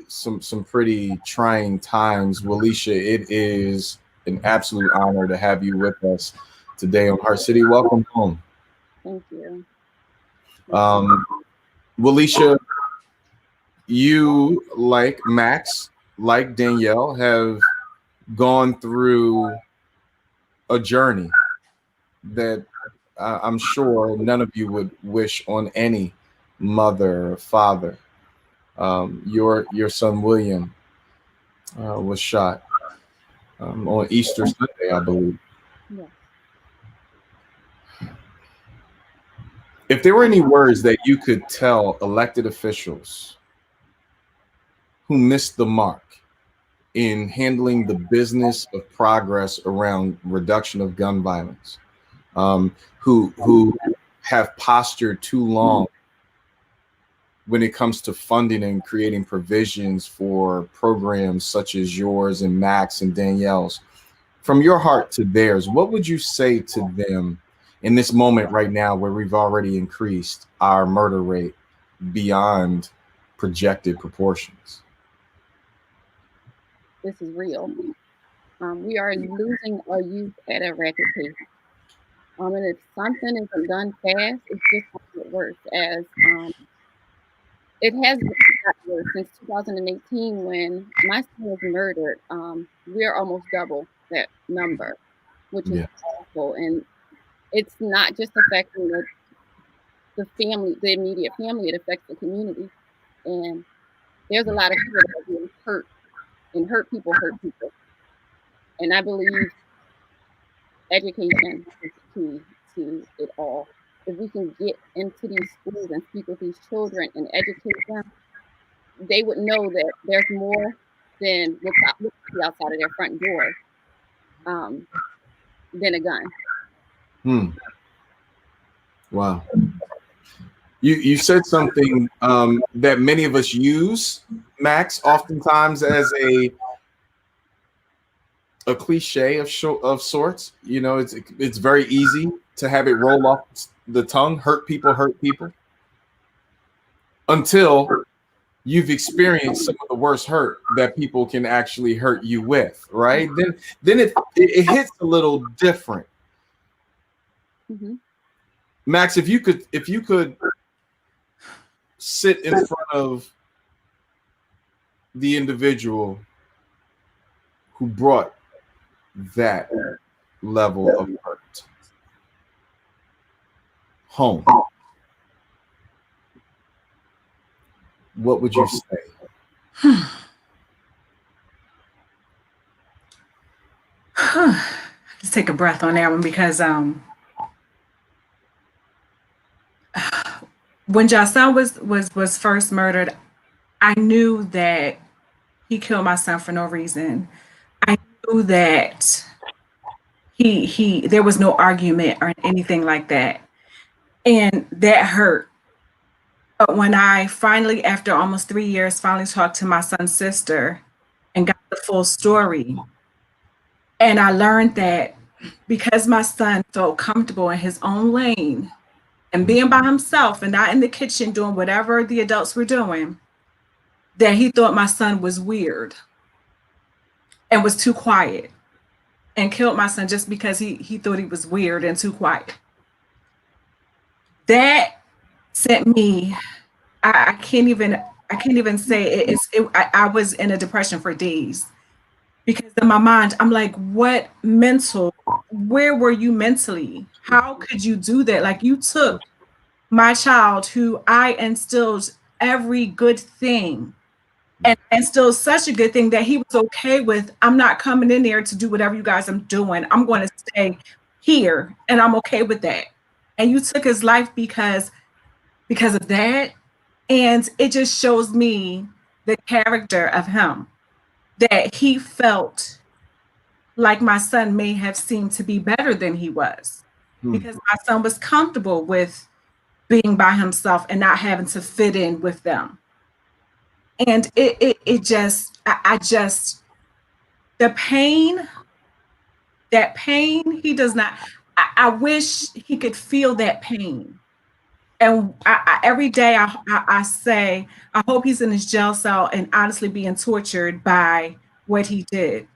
some pretty trying times. Williesha, it is an absolute honor to have you with us today on Heart City. Welcome home. Thank you. Williesha, you, like Max, like Danielle, have gone through a journey that I'm sure none of you would wish on any mother or father. Your son William was shot on Easter Sunday, I believe. Yeah. If there were any words that you could tell elected officials who missed the mark in handling the business of progress around reduction of gun violence, who have postured too long when it comes to funding and creating provisions for programs such as yours and Max and Danielle's, from your heart to theirs, what would you say to them in this moment right now where we've already increased our murder rate beyond projected proportions? This is real. We are losing our youth at a rapid pace. And if something isn't done fast, it's just going to get worse. As it has gotten worse since 2018 when my son was murdered. We're almost double that number, which is awful. And it's not just affecting the family, the immediate family, it affects the community. And there's a lot of people that are being hurt, and hurt people hurt people. And I believe education is key to it all. If we can get into these schools and speak with these children and educate them, they would know that there's more than what's outside of their front door than a gun. Wow. You said something that many of us use, Max, oftentimes as a cliche of sorts. It's very easy to have it roll off the tongue. Hurt people, until you've experienced some of the worst hurt that people can actually hurt you with, right? Then it hits a little different. Mm-hmm. Max, if you could sit in front of the individual who brought that level of hurt home, what would you say? Just take a breath on that one, because when Jason was first murdered, I knew that he killed my son for no reason. I knew that there was no argument or anything like that, and that hurt. But when I finally, after almost 3 years, finally talked to my son's sister and got the full story, and I learned that because my son felt comfortable in his own lane and being by himself and not in the kitchen doing whatever the adults were doing, that he thought my son was weird and was too quiet, and killed my son just because he thought he was weird and too quiet. That sent me, I can't even say it. I was in a depression for days, because in my mind, I'm like, where were you mentally? How could you do that? Like, you took my child, who I instilled every good thing, and instilled such a good thing that he was okay with. I'm not coming in there to do whatever you guys are doing. I'm going to stay here, and I'm okay with that. And you took his life because of that. And it just shows me the character of him, that he felt like my son may have seemed to be better than he was, because my son was comfortable with being by himself and not having to fit in with them. And it just, the pain, that pain, he does not, I wish he could feel that pain. And every day I say, I hope he's in his jail cell and honestly being tortured by what he did.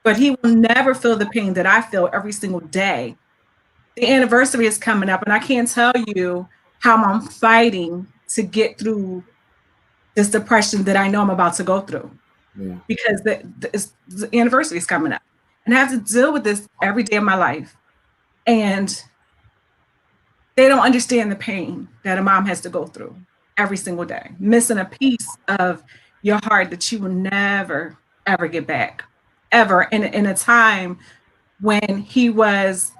But he will never feel the pain that I feel every single day. The anniversary is coming up, and I can't tell you how I'm fighting to get through this depression that I know I'm about to go through. Yeah. Because the anniversary is coming up, and I have to deal with this every day of my life. And they don't understand the pain that a mom has to go through every single day, missing a piece of your heart that you will never, ever get back, ever. In a time when he was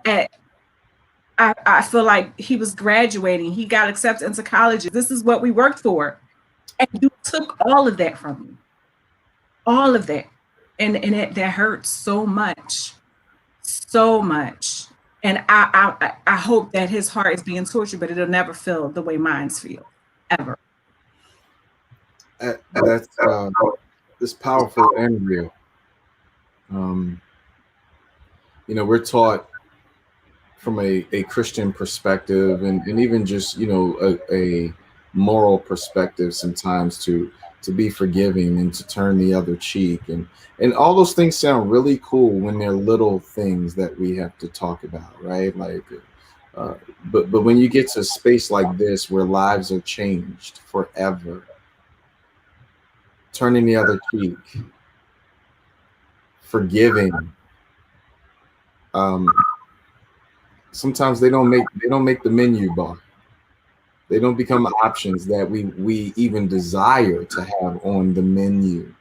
I feel like he was graduating, he got accepted into colleges. This is what we worked for. And you took all of that from me, all of that. And that hurts so much, so much. And I hope that his heart is being tortured, but it'll never feel the way mine's feel, ever. That's powerful and real. We're taught from a Christian perspective, and even just a moral perspective sometimes, to be forgiving and to turn the other cheek, and all those things sound really cool when they're little things that we have to talk about, right? Like, but when you get to a space like this where lives are changed forever, turning the other cheek, forgiving, sometimes they don't make the menu bar. They don't become options that we even desire to have on the menu.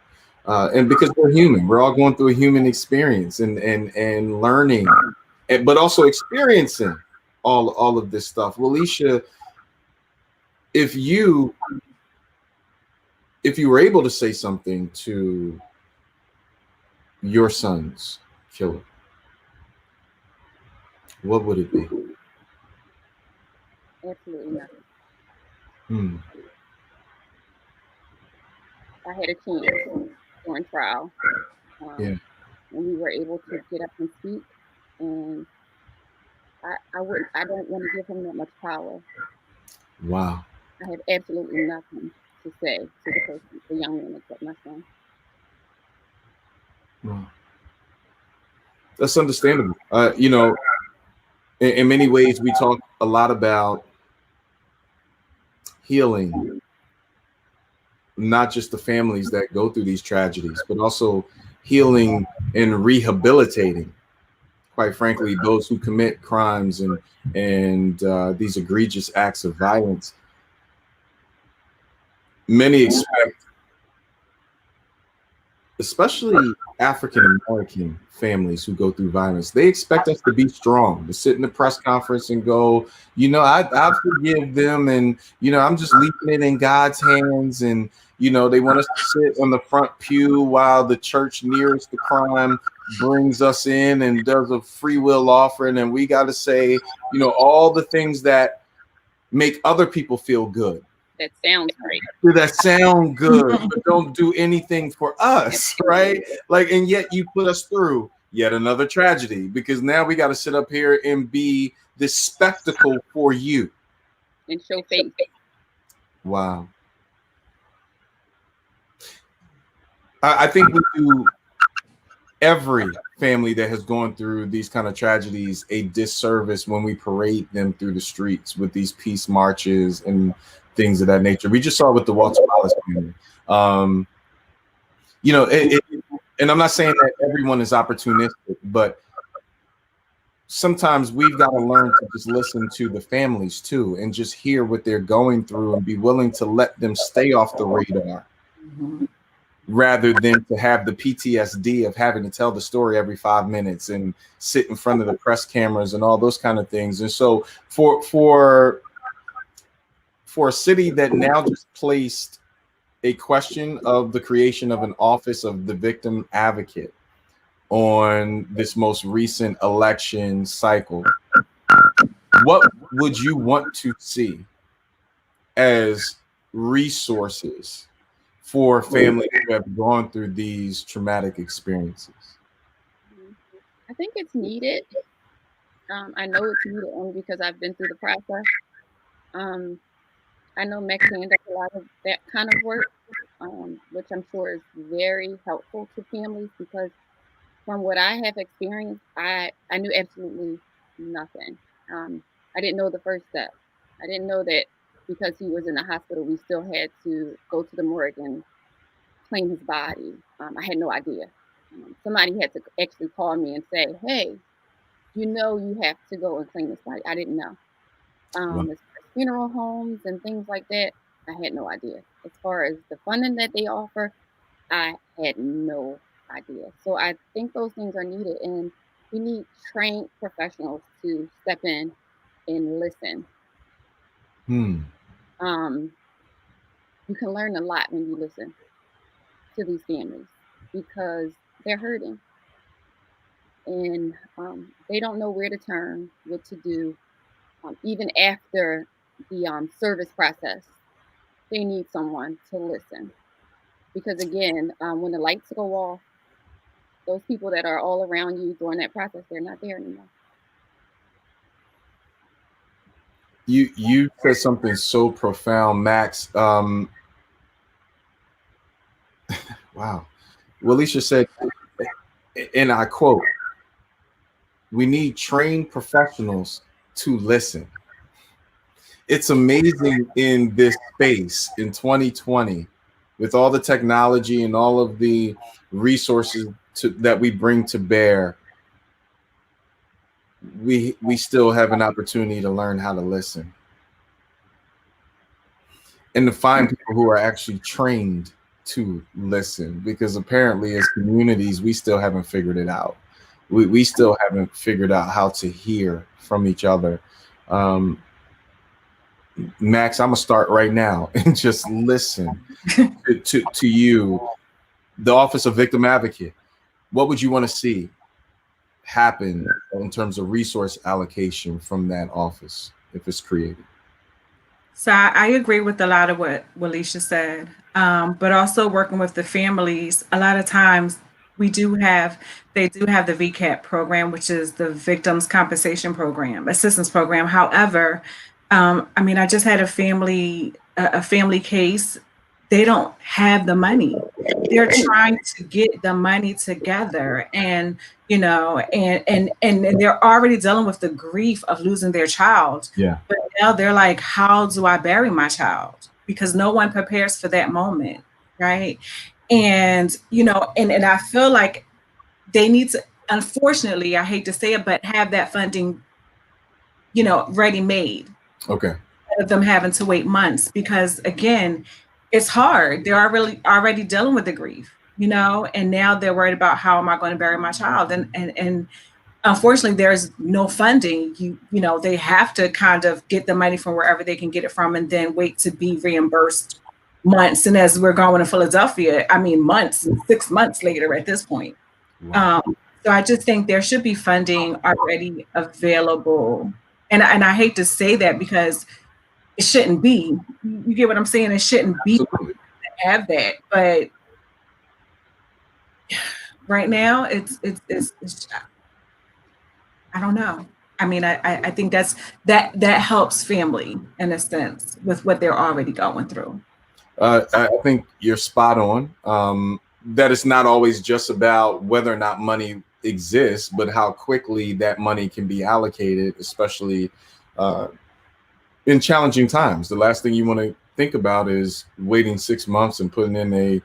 And because we're human, we're all going through a human experience and learning, but also experiencing all of this stuff. Williesha, if you were able to say something to your son's killer, what would it be? Absolutely nothing. I had a chance during trial. And we were able to get up and speak, and I don't want to give him that much power. Wow. I have absolutely nothing to say to the person, the young man that killed my son. Wow. That's understandable. In many ways, we talk a lot about healing not just the families that go through these tragedies, but also healing and rehabilitating, quite frankly, those who commit crimes and these egregious acts of violence. Many expect, especially African-American families who go through violence, they expect us to be strong, to sit in the press conference and go, I forgive them, and, I'm just leaving it in God's hands. And, they want us to sit on the front pew while the church nearest the crime brings us in and does a free will offering. And we got to say, all the things that make other people feel good. That sounds great. That sound good, but don't do anything for us, right? Like, and yet you put us through yet another tragedy, because now we got to sit up here and be this spectacle for you. And show face. Wow. I think we do every family that has gone through these kind of tragedies a disservice when we parade them through the streets with these peace marches and things of that nature. We just saw with the Walter Wallace family. And I'm not saying that everyone is opportunistic, but sometimes we've got to learn to just listen to the families too, and just hear what they're going through and be willing to let them stay off the radar. Rather than to have the PTSD of having to tell the story every 5 minutes and sit in front of the press cameras and all those kind of things. And so for a city that now just placed a question of the creation of an office of the victim advocate on this most recent election cycle, what would you want to see as resources for families who have gone through these traumatic experiences? I think it's needed. I know it's needed only because I've been through the process. I know Maxayan does a lot of that kind of work, which I'm sure is very helpful to families, because from what I have experienced, I knew absolutely nothing. I didn't know the first step. I didn't know that because he was in the hospital, we still had to go to the morgue and claim his body. I had no idea. Somebody had to actually call me and say, hey, you have to go and claim his body. I didn't know. As far as funeral homes and things like that, I had no idea. As far as the funding that they offer, I had no idea. So I think those things are needed, and we need trained professionals to step in and listen. You can learn a lot when you listen to these families, because they're hurting and they don't know where to turn, what to do. Even after the service process, they need someone to listen, because again, when the lights go off, those people that are all around you during that process, they're not there anymore. You said something so profound, Max. Wow. Williesha said, and I quote, "We need trained professionals to listen." It's amazing in this space in 2020, with all the technology and all of the resources that we bring to bear, we still have an opportunity to learn how to listen and to find people who are actually trained to listen, because apparently as communities, we still haven't figured it out. We still haven't figured out how to hear from each other. Max, I'm gonna start right now and just listen to you, the Office of Victim Advocate. What would you want to see happen in terms of resource allocation from that office if it's created? So I agree with a lot of what Williesha said, but also working with the families. A lot of times they do have the VCAP program, which is the Victims Compensation Program, Assistance Program. However, I just had a family case. They don't have the money. They're trying to get the money together, and and they're already dealing with the grief of losing their child. Yeah. But now they're like, how do I bury my child? Because no one prepares for that moment. right? And, you know, and I feel like they need to, unfortunately, I hate to say it, but have that funding, you know, ready made. Okay. Instead of them having to wait months, because again, it's hard. They're really already dealing with the grief, you know, and now they're worried about how am I going to bury my child? And unfortunately, there's no funding. You know, they have to kind of get the money from wherever they can get it from, and then wait to be reimbursed months. And as we're going to Philadelphia, I mean, months, 6 months later at this point. Wow. So I just think there should be funding already available. And I hate to say that because it shouldn't be. You get what I'm saying? It shouldn't be to have that. But right now, it's I don't know. I mean, I think that helps family in a sense with what they're already going through. I think you're spot on. That it's not always just about whether or not money exists, but how quickly that money can be allocated, especially in challenging times. The last thing you want to think about is waiting 6 months and putting in a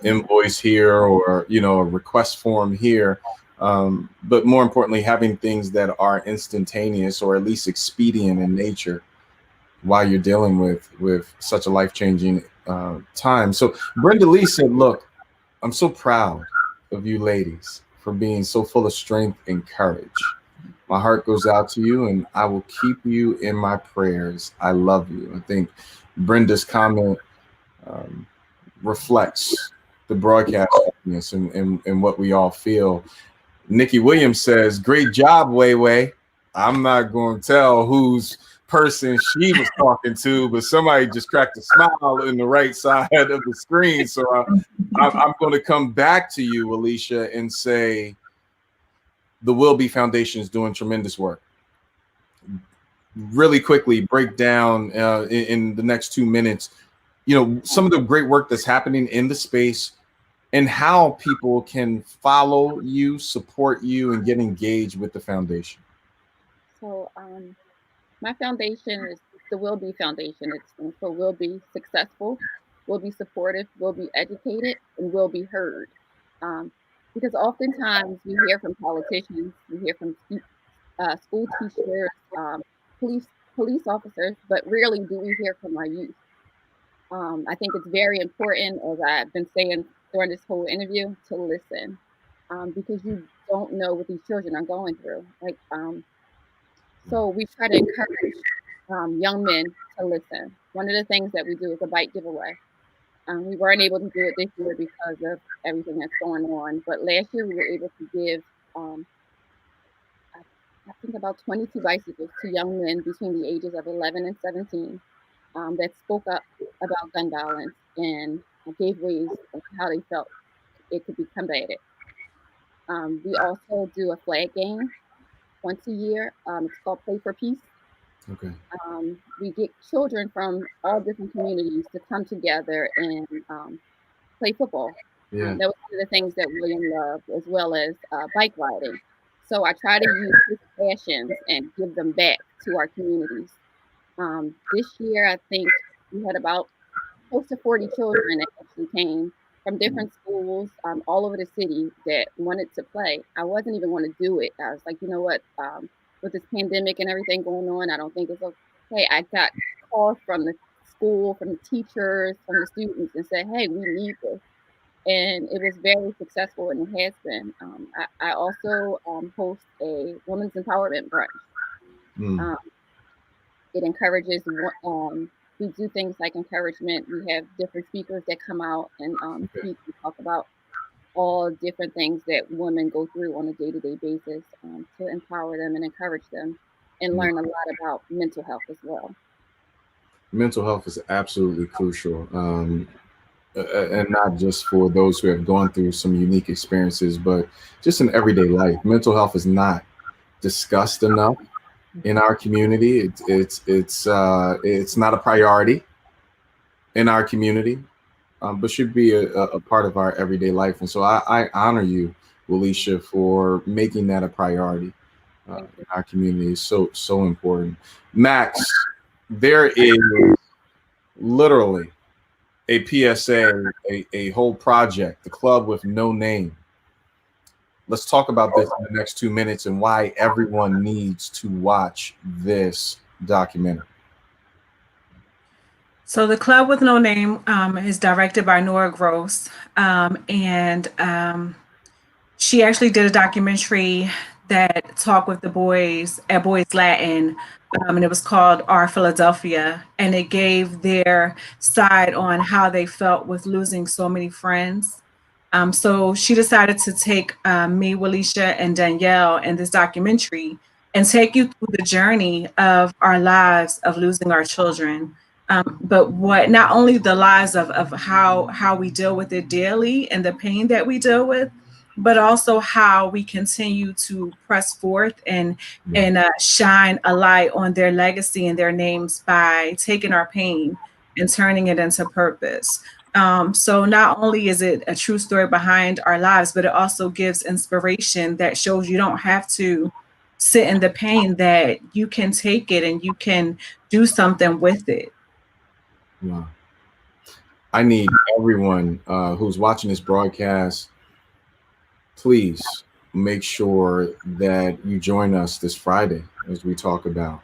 invoice here or, you know, a request form here. But more importantly, having things that are instantaneous or at least expedient in nature while you're dealing with such a life-changing time. So Brenda Lee said, look, I'm so proud of you ladies for being so full of strength and courage. My heart goes out to you, and I will keep you in my prayers. I love you. I think Brenda's comment reflects the broadcast and what we all feel. Nikki Williams says, great job, Wei Wei. I'm not going to tell whose person she was talking to, but somebody just cracked a smile in the right side of the screen. So I'm going to come back to you, Williesha, and say the WillBe Foundation is doing tremendous work. Really quickly, break down in the next 2 minutes, you know, some of the great work that's happening in the space and how people can follow you, support you, and get engaged with the foundation. So my foundation is the WillBe Foundation. It stands for Will Be Successful, Will Be Supportive, Will Be Educated, and Will Be Heard. Because oftentimes we hear from politicians, we hear from school teachers, police officers, but rarely do we hear from our youth. I think it's very important, as I've been saying during this whole interview, to listen, because you don't know what these children are going through. Like, so we try to encourage young men to listen. One of the things that we do is a bike giveaway. We weren't able to do it this year because of everything that's going on, but last year we were able to give, I think about 22 bicycles to young men between the ages of 11 and 17 that spoke up about gun violence and gave ways of how they felt it could be combated. We also do a flag game once a year. It's called Play for Peace. Okay. We get children from all different communities to come together and play football. Yeah. That was one of the things that William loved, as well as bike riding. So I try to use his passions and give them back to our communities. This year, I think we had about close to 40 children that actually came from different schools all over the city that wanted to play. I wasn't even going to do it. I was like, you know what? With this pandemic and everything going on, I don't think it's okay. I got calls from the school, from the teachers, from the students, and said, hey, we need this. And it was very successful, and it has been. I also host a women's empowerment brunch. It encourages, we do things like encouragement. We have different speakers that come out and speak and talk about all different things that women go through on a day-to-day basis to empower them and encourage them and learn a lot about mental health as well. Mental health is absolutely crucial. And not just for those who have gone through some unique experiences, but just in everyday life. Mental health is not discussed enough in our community. It's not a priority in our community, but should be a part of our everyday life. And so I honor you, Williesha, for making that a priority in our community. It's so important. Max, there is literally a PSA, a whole project, the club with no name. Let's talk about this in the next 2 minutes and why everyone needs to watch this documentary. So the Club with No Name is directed by Nora Gross, and she actually did a documentary that talked with the boys at Boys Latin, and it was called Our Philadelphia, and it gave their side on how they felt with losing so many friends. So she decided to take me, Williesha, and Danielle in this documentary and take you through the journey of our lives of losing our children. But what not only the lives of how we deal with it daily and the pain that we deal with, but also how we continue to press forth and shine a light on their legacy and their names by taking our pain and turning it into purpose. So not only is it a true story behind our lives, but it also gives inspiration that shows you don't have to sit in the pain, that you can take it and you can do something with it. Wow. I need everyone who's watching this broadcast, please make sure that you join us this Friday as we talk about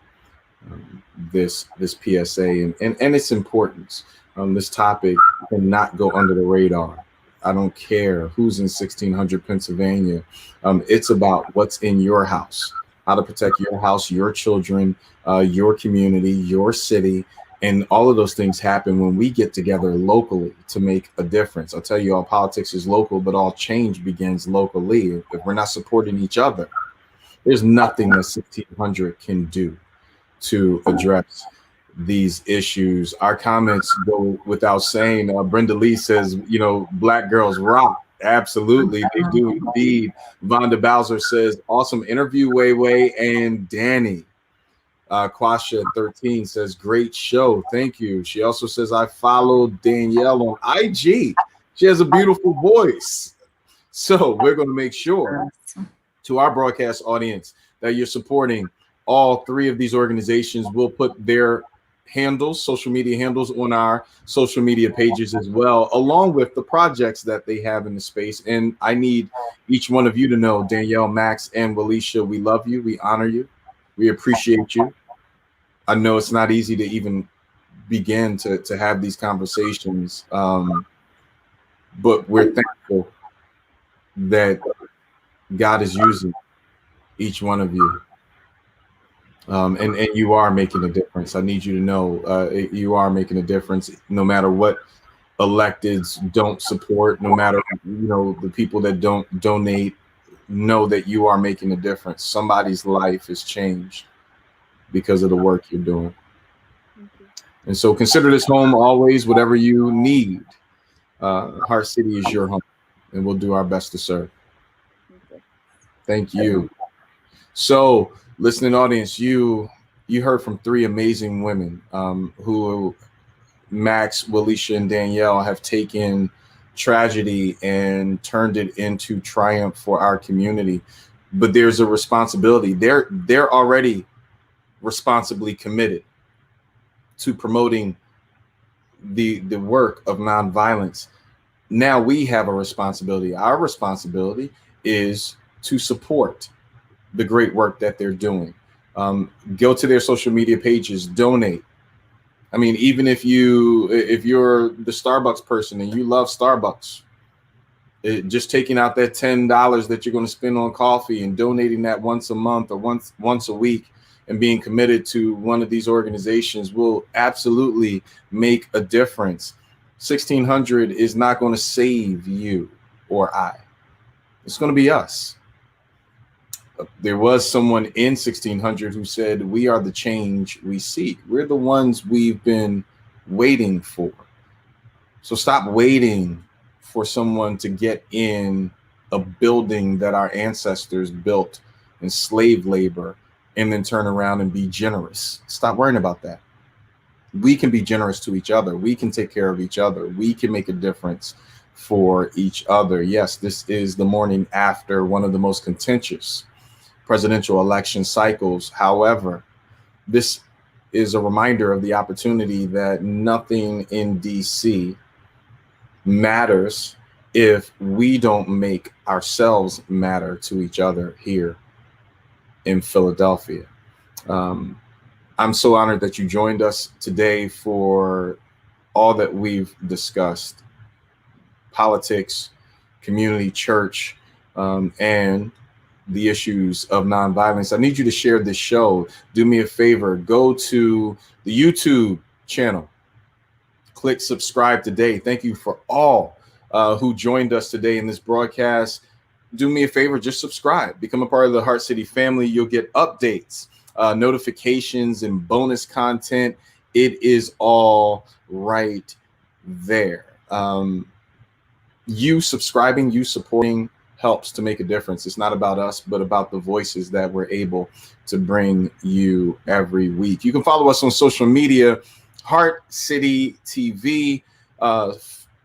this PSA and its importance. This topic cannot go under the radar. I don't care who's in 1600 Pennsylvania. It's about what's in your house, how to protect your house, your children, your community, your city. And all of those things happen when we get together locally to make a difference. I'll tell you, all politics is local, but all change begins locally. If we're not supporting each other, there's nothing that 1600 can do to address these issues. Our comments go without saying. Brenda Lee says, you know, Black girls rock. Absolutely, they do indeed. Vonda Bowser says, awesome interview, Way and Danny. Quasha 13 says, great show. Thank you. She also says, I follow Danielle on IG. She has a beautiful voice. So we're going to make sure to our broadcast audience that you're supporting all three of these organizations. We'll put their handles, social media handles, on our social media pages as well, along with the projects that they have in the space. And I need each one of you to know, Danielle, Max, and Williesha, we love you. We honor you. We appreciate you. I know it's not easy to even begin to have these conversations, but we're thankful that God is using each one of you. And you are making a difference. I need you to know you are making a difference, no matter what electeds don't support, no matter, you know, the people that don't donate. Know that you are making a difference. Somebody's life is changed because of the work you're doing. And so consider this home always. Whatever you need, Heart City is your home, and we'll do our best to serve. Thank you. So, listening audience, you heard from three amazing women who Max, Williesha, and Danielle have taken tragedy and turned it into triumph for our community. But there's a responsibility. They're already responsibly committed to promoting the work of nonviolence. Now we have a responsibility. Our responsibility is to support the great work that they're doing. Go to their social media pages, donate. I mean, even if you're the Starbucks person and you love Starbucks, just taking out that $10 that you're going to spend on coffee and donating that once a month or once a week and being committed to one of these organizations will absolutely make a difference. 1600 is not going to save you or I. It's going to be us. There was someone in 1600 who said, we are the change we seek. We're the ones we've been waiting for. So stop waiting for someone to get in a building that our ancestors built in slave labor and then turn around and be generous. Stop worrying about that. We can be generous to each other. We can take care of each other. We can make a difference for each other. Yes, this is the morning after one of the most contentious presidential election cycles. However, this is a reminder of the opportunity that nothing in DC matters if we don't make ourselves matter to each other here in Philadelphia. I'm so honored that you joined us today for all that we've discussed: politics, community, church, and the issues of nonviolence. I need you to share this show. Do me a favor, go to the YouTube channel, click subscribe today. Thank you for all who joined us today in this broadcast. Do me a favor, just subscribe, become a part of the Heart City family. You'll get updates, notifications, and bonus content. It is all right there. You subscribing, you supporting helps to make a difference. It's not about us, but about the voices that we're able to bring you every week. You can follow us on social media, Heart City TV,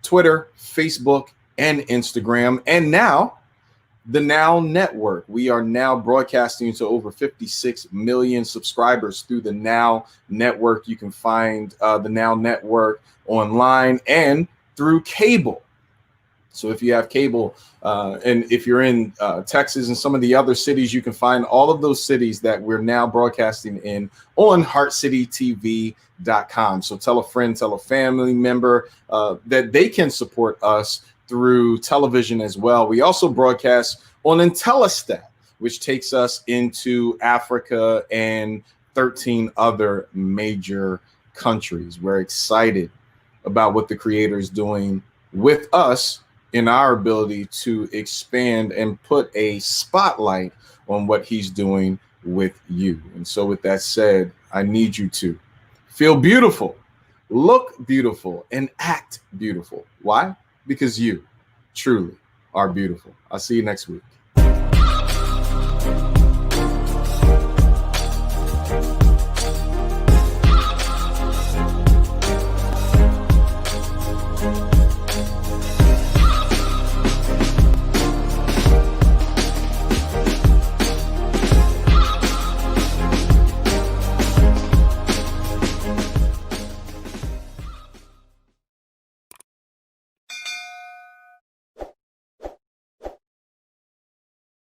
Twitter, Facebook, and Instagram. And now, the Now Network. We are now broadcasting to over 56 million subscribers through the Now Network. You can find the Now Network online and through cable. So if you have cable, and if you're in Texas and some of the other cities, you can find all of those cities that we're now broadcasting in on HeartCityTV.com. So tell a friend, tell a family member that they can support us through television as well. We also broadcast on Intellistat, which takes us into Africa and 13 other major countries. We're excited about what the Creator is doing with us in our ability to expand and put a spotlight on what He's doing with you. And so with that said, I need you to feel beautiful, look beautiful, and act beautiful. Why? Because you truly are beautiful. I'll see you next week.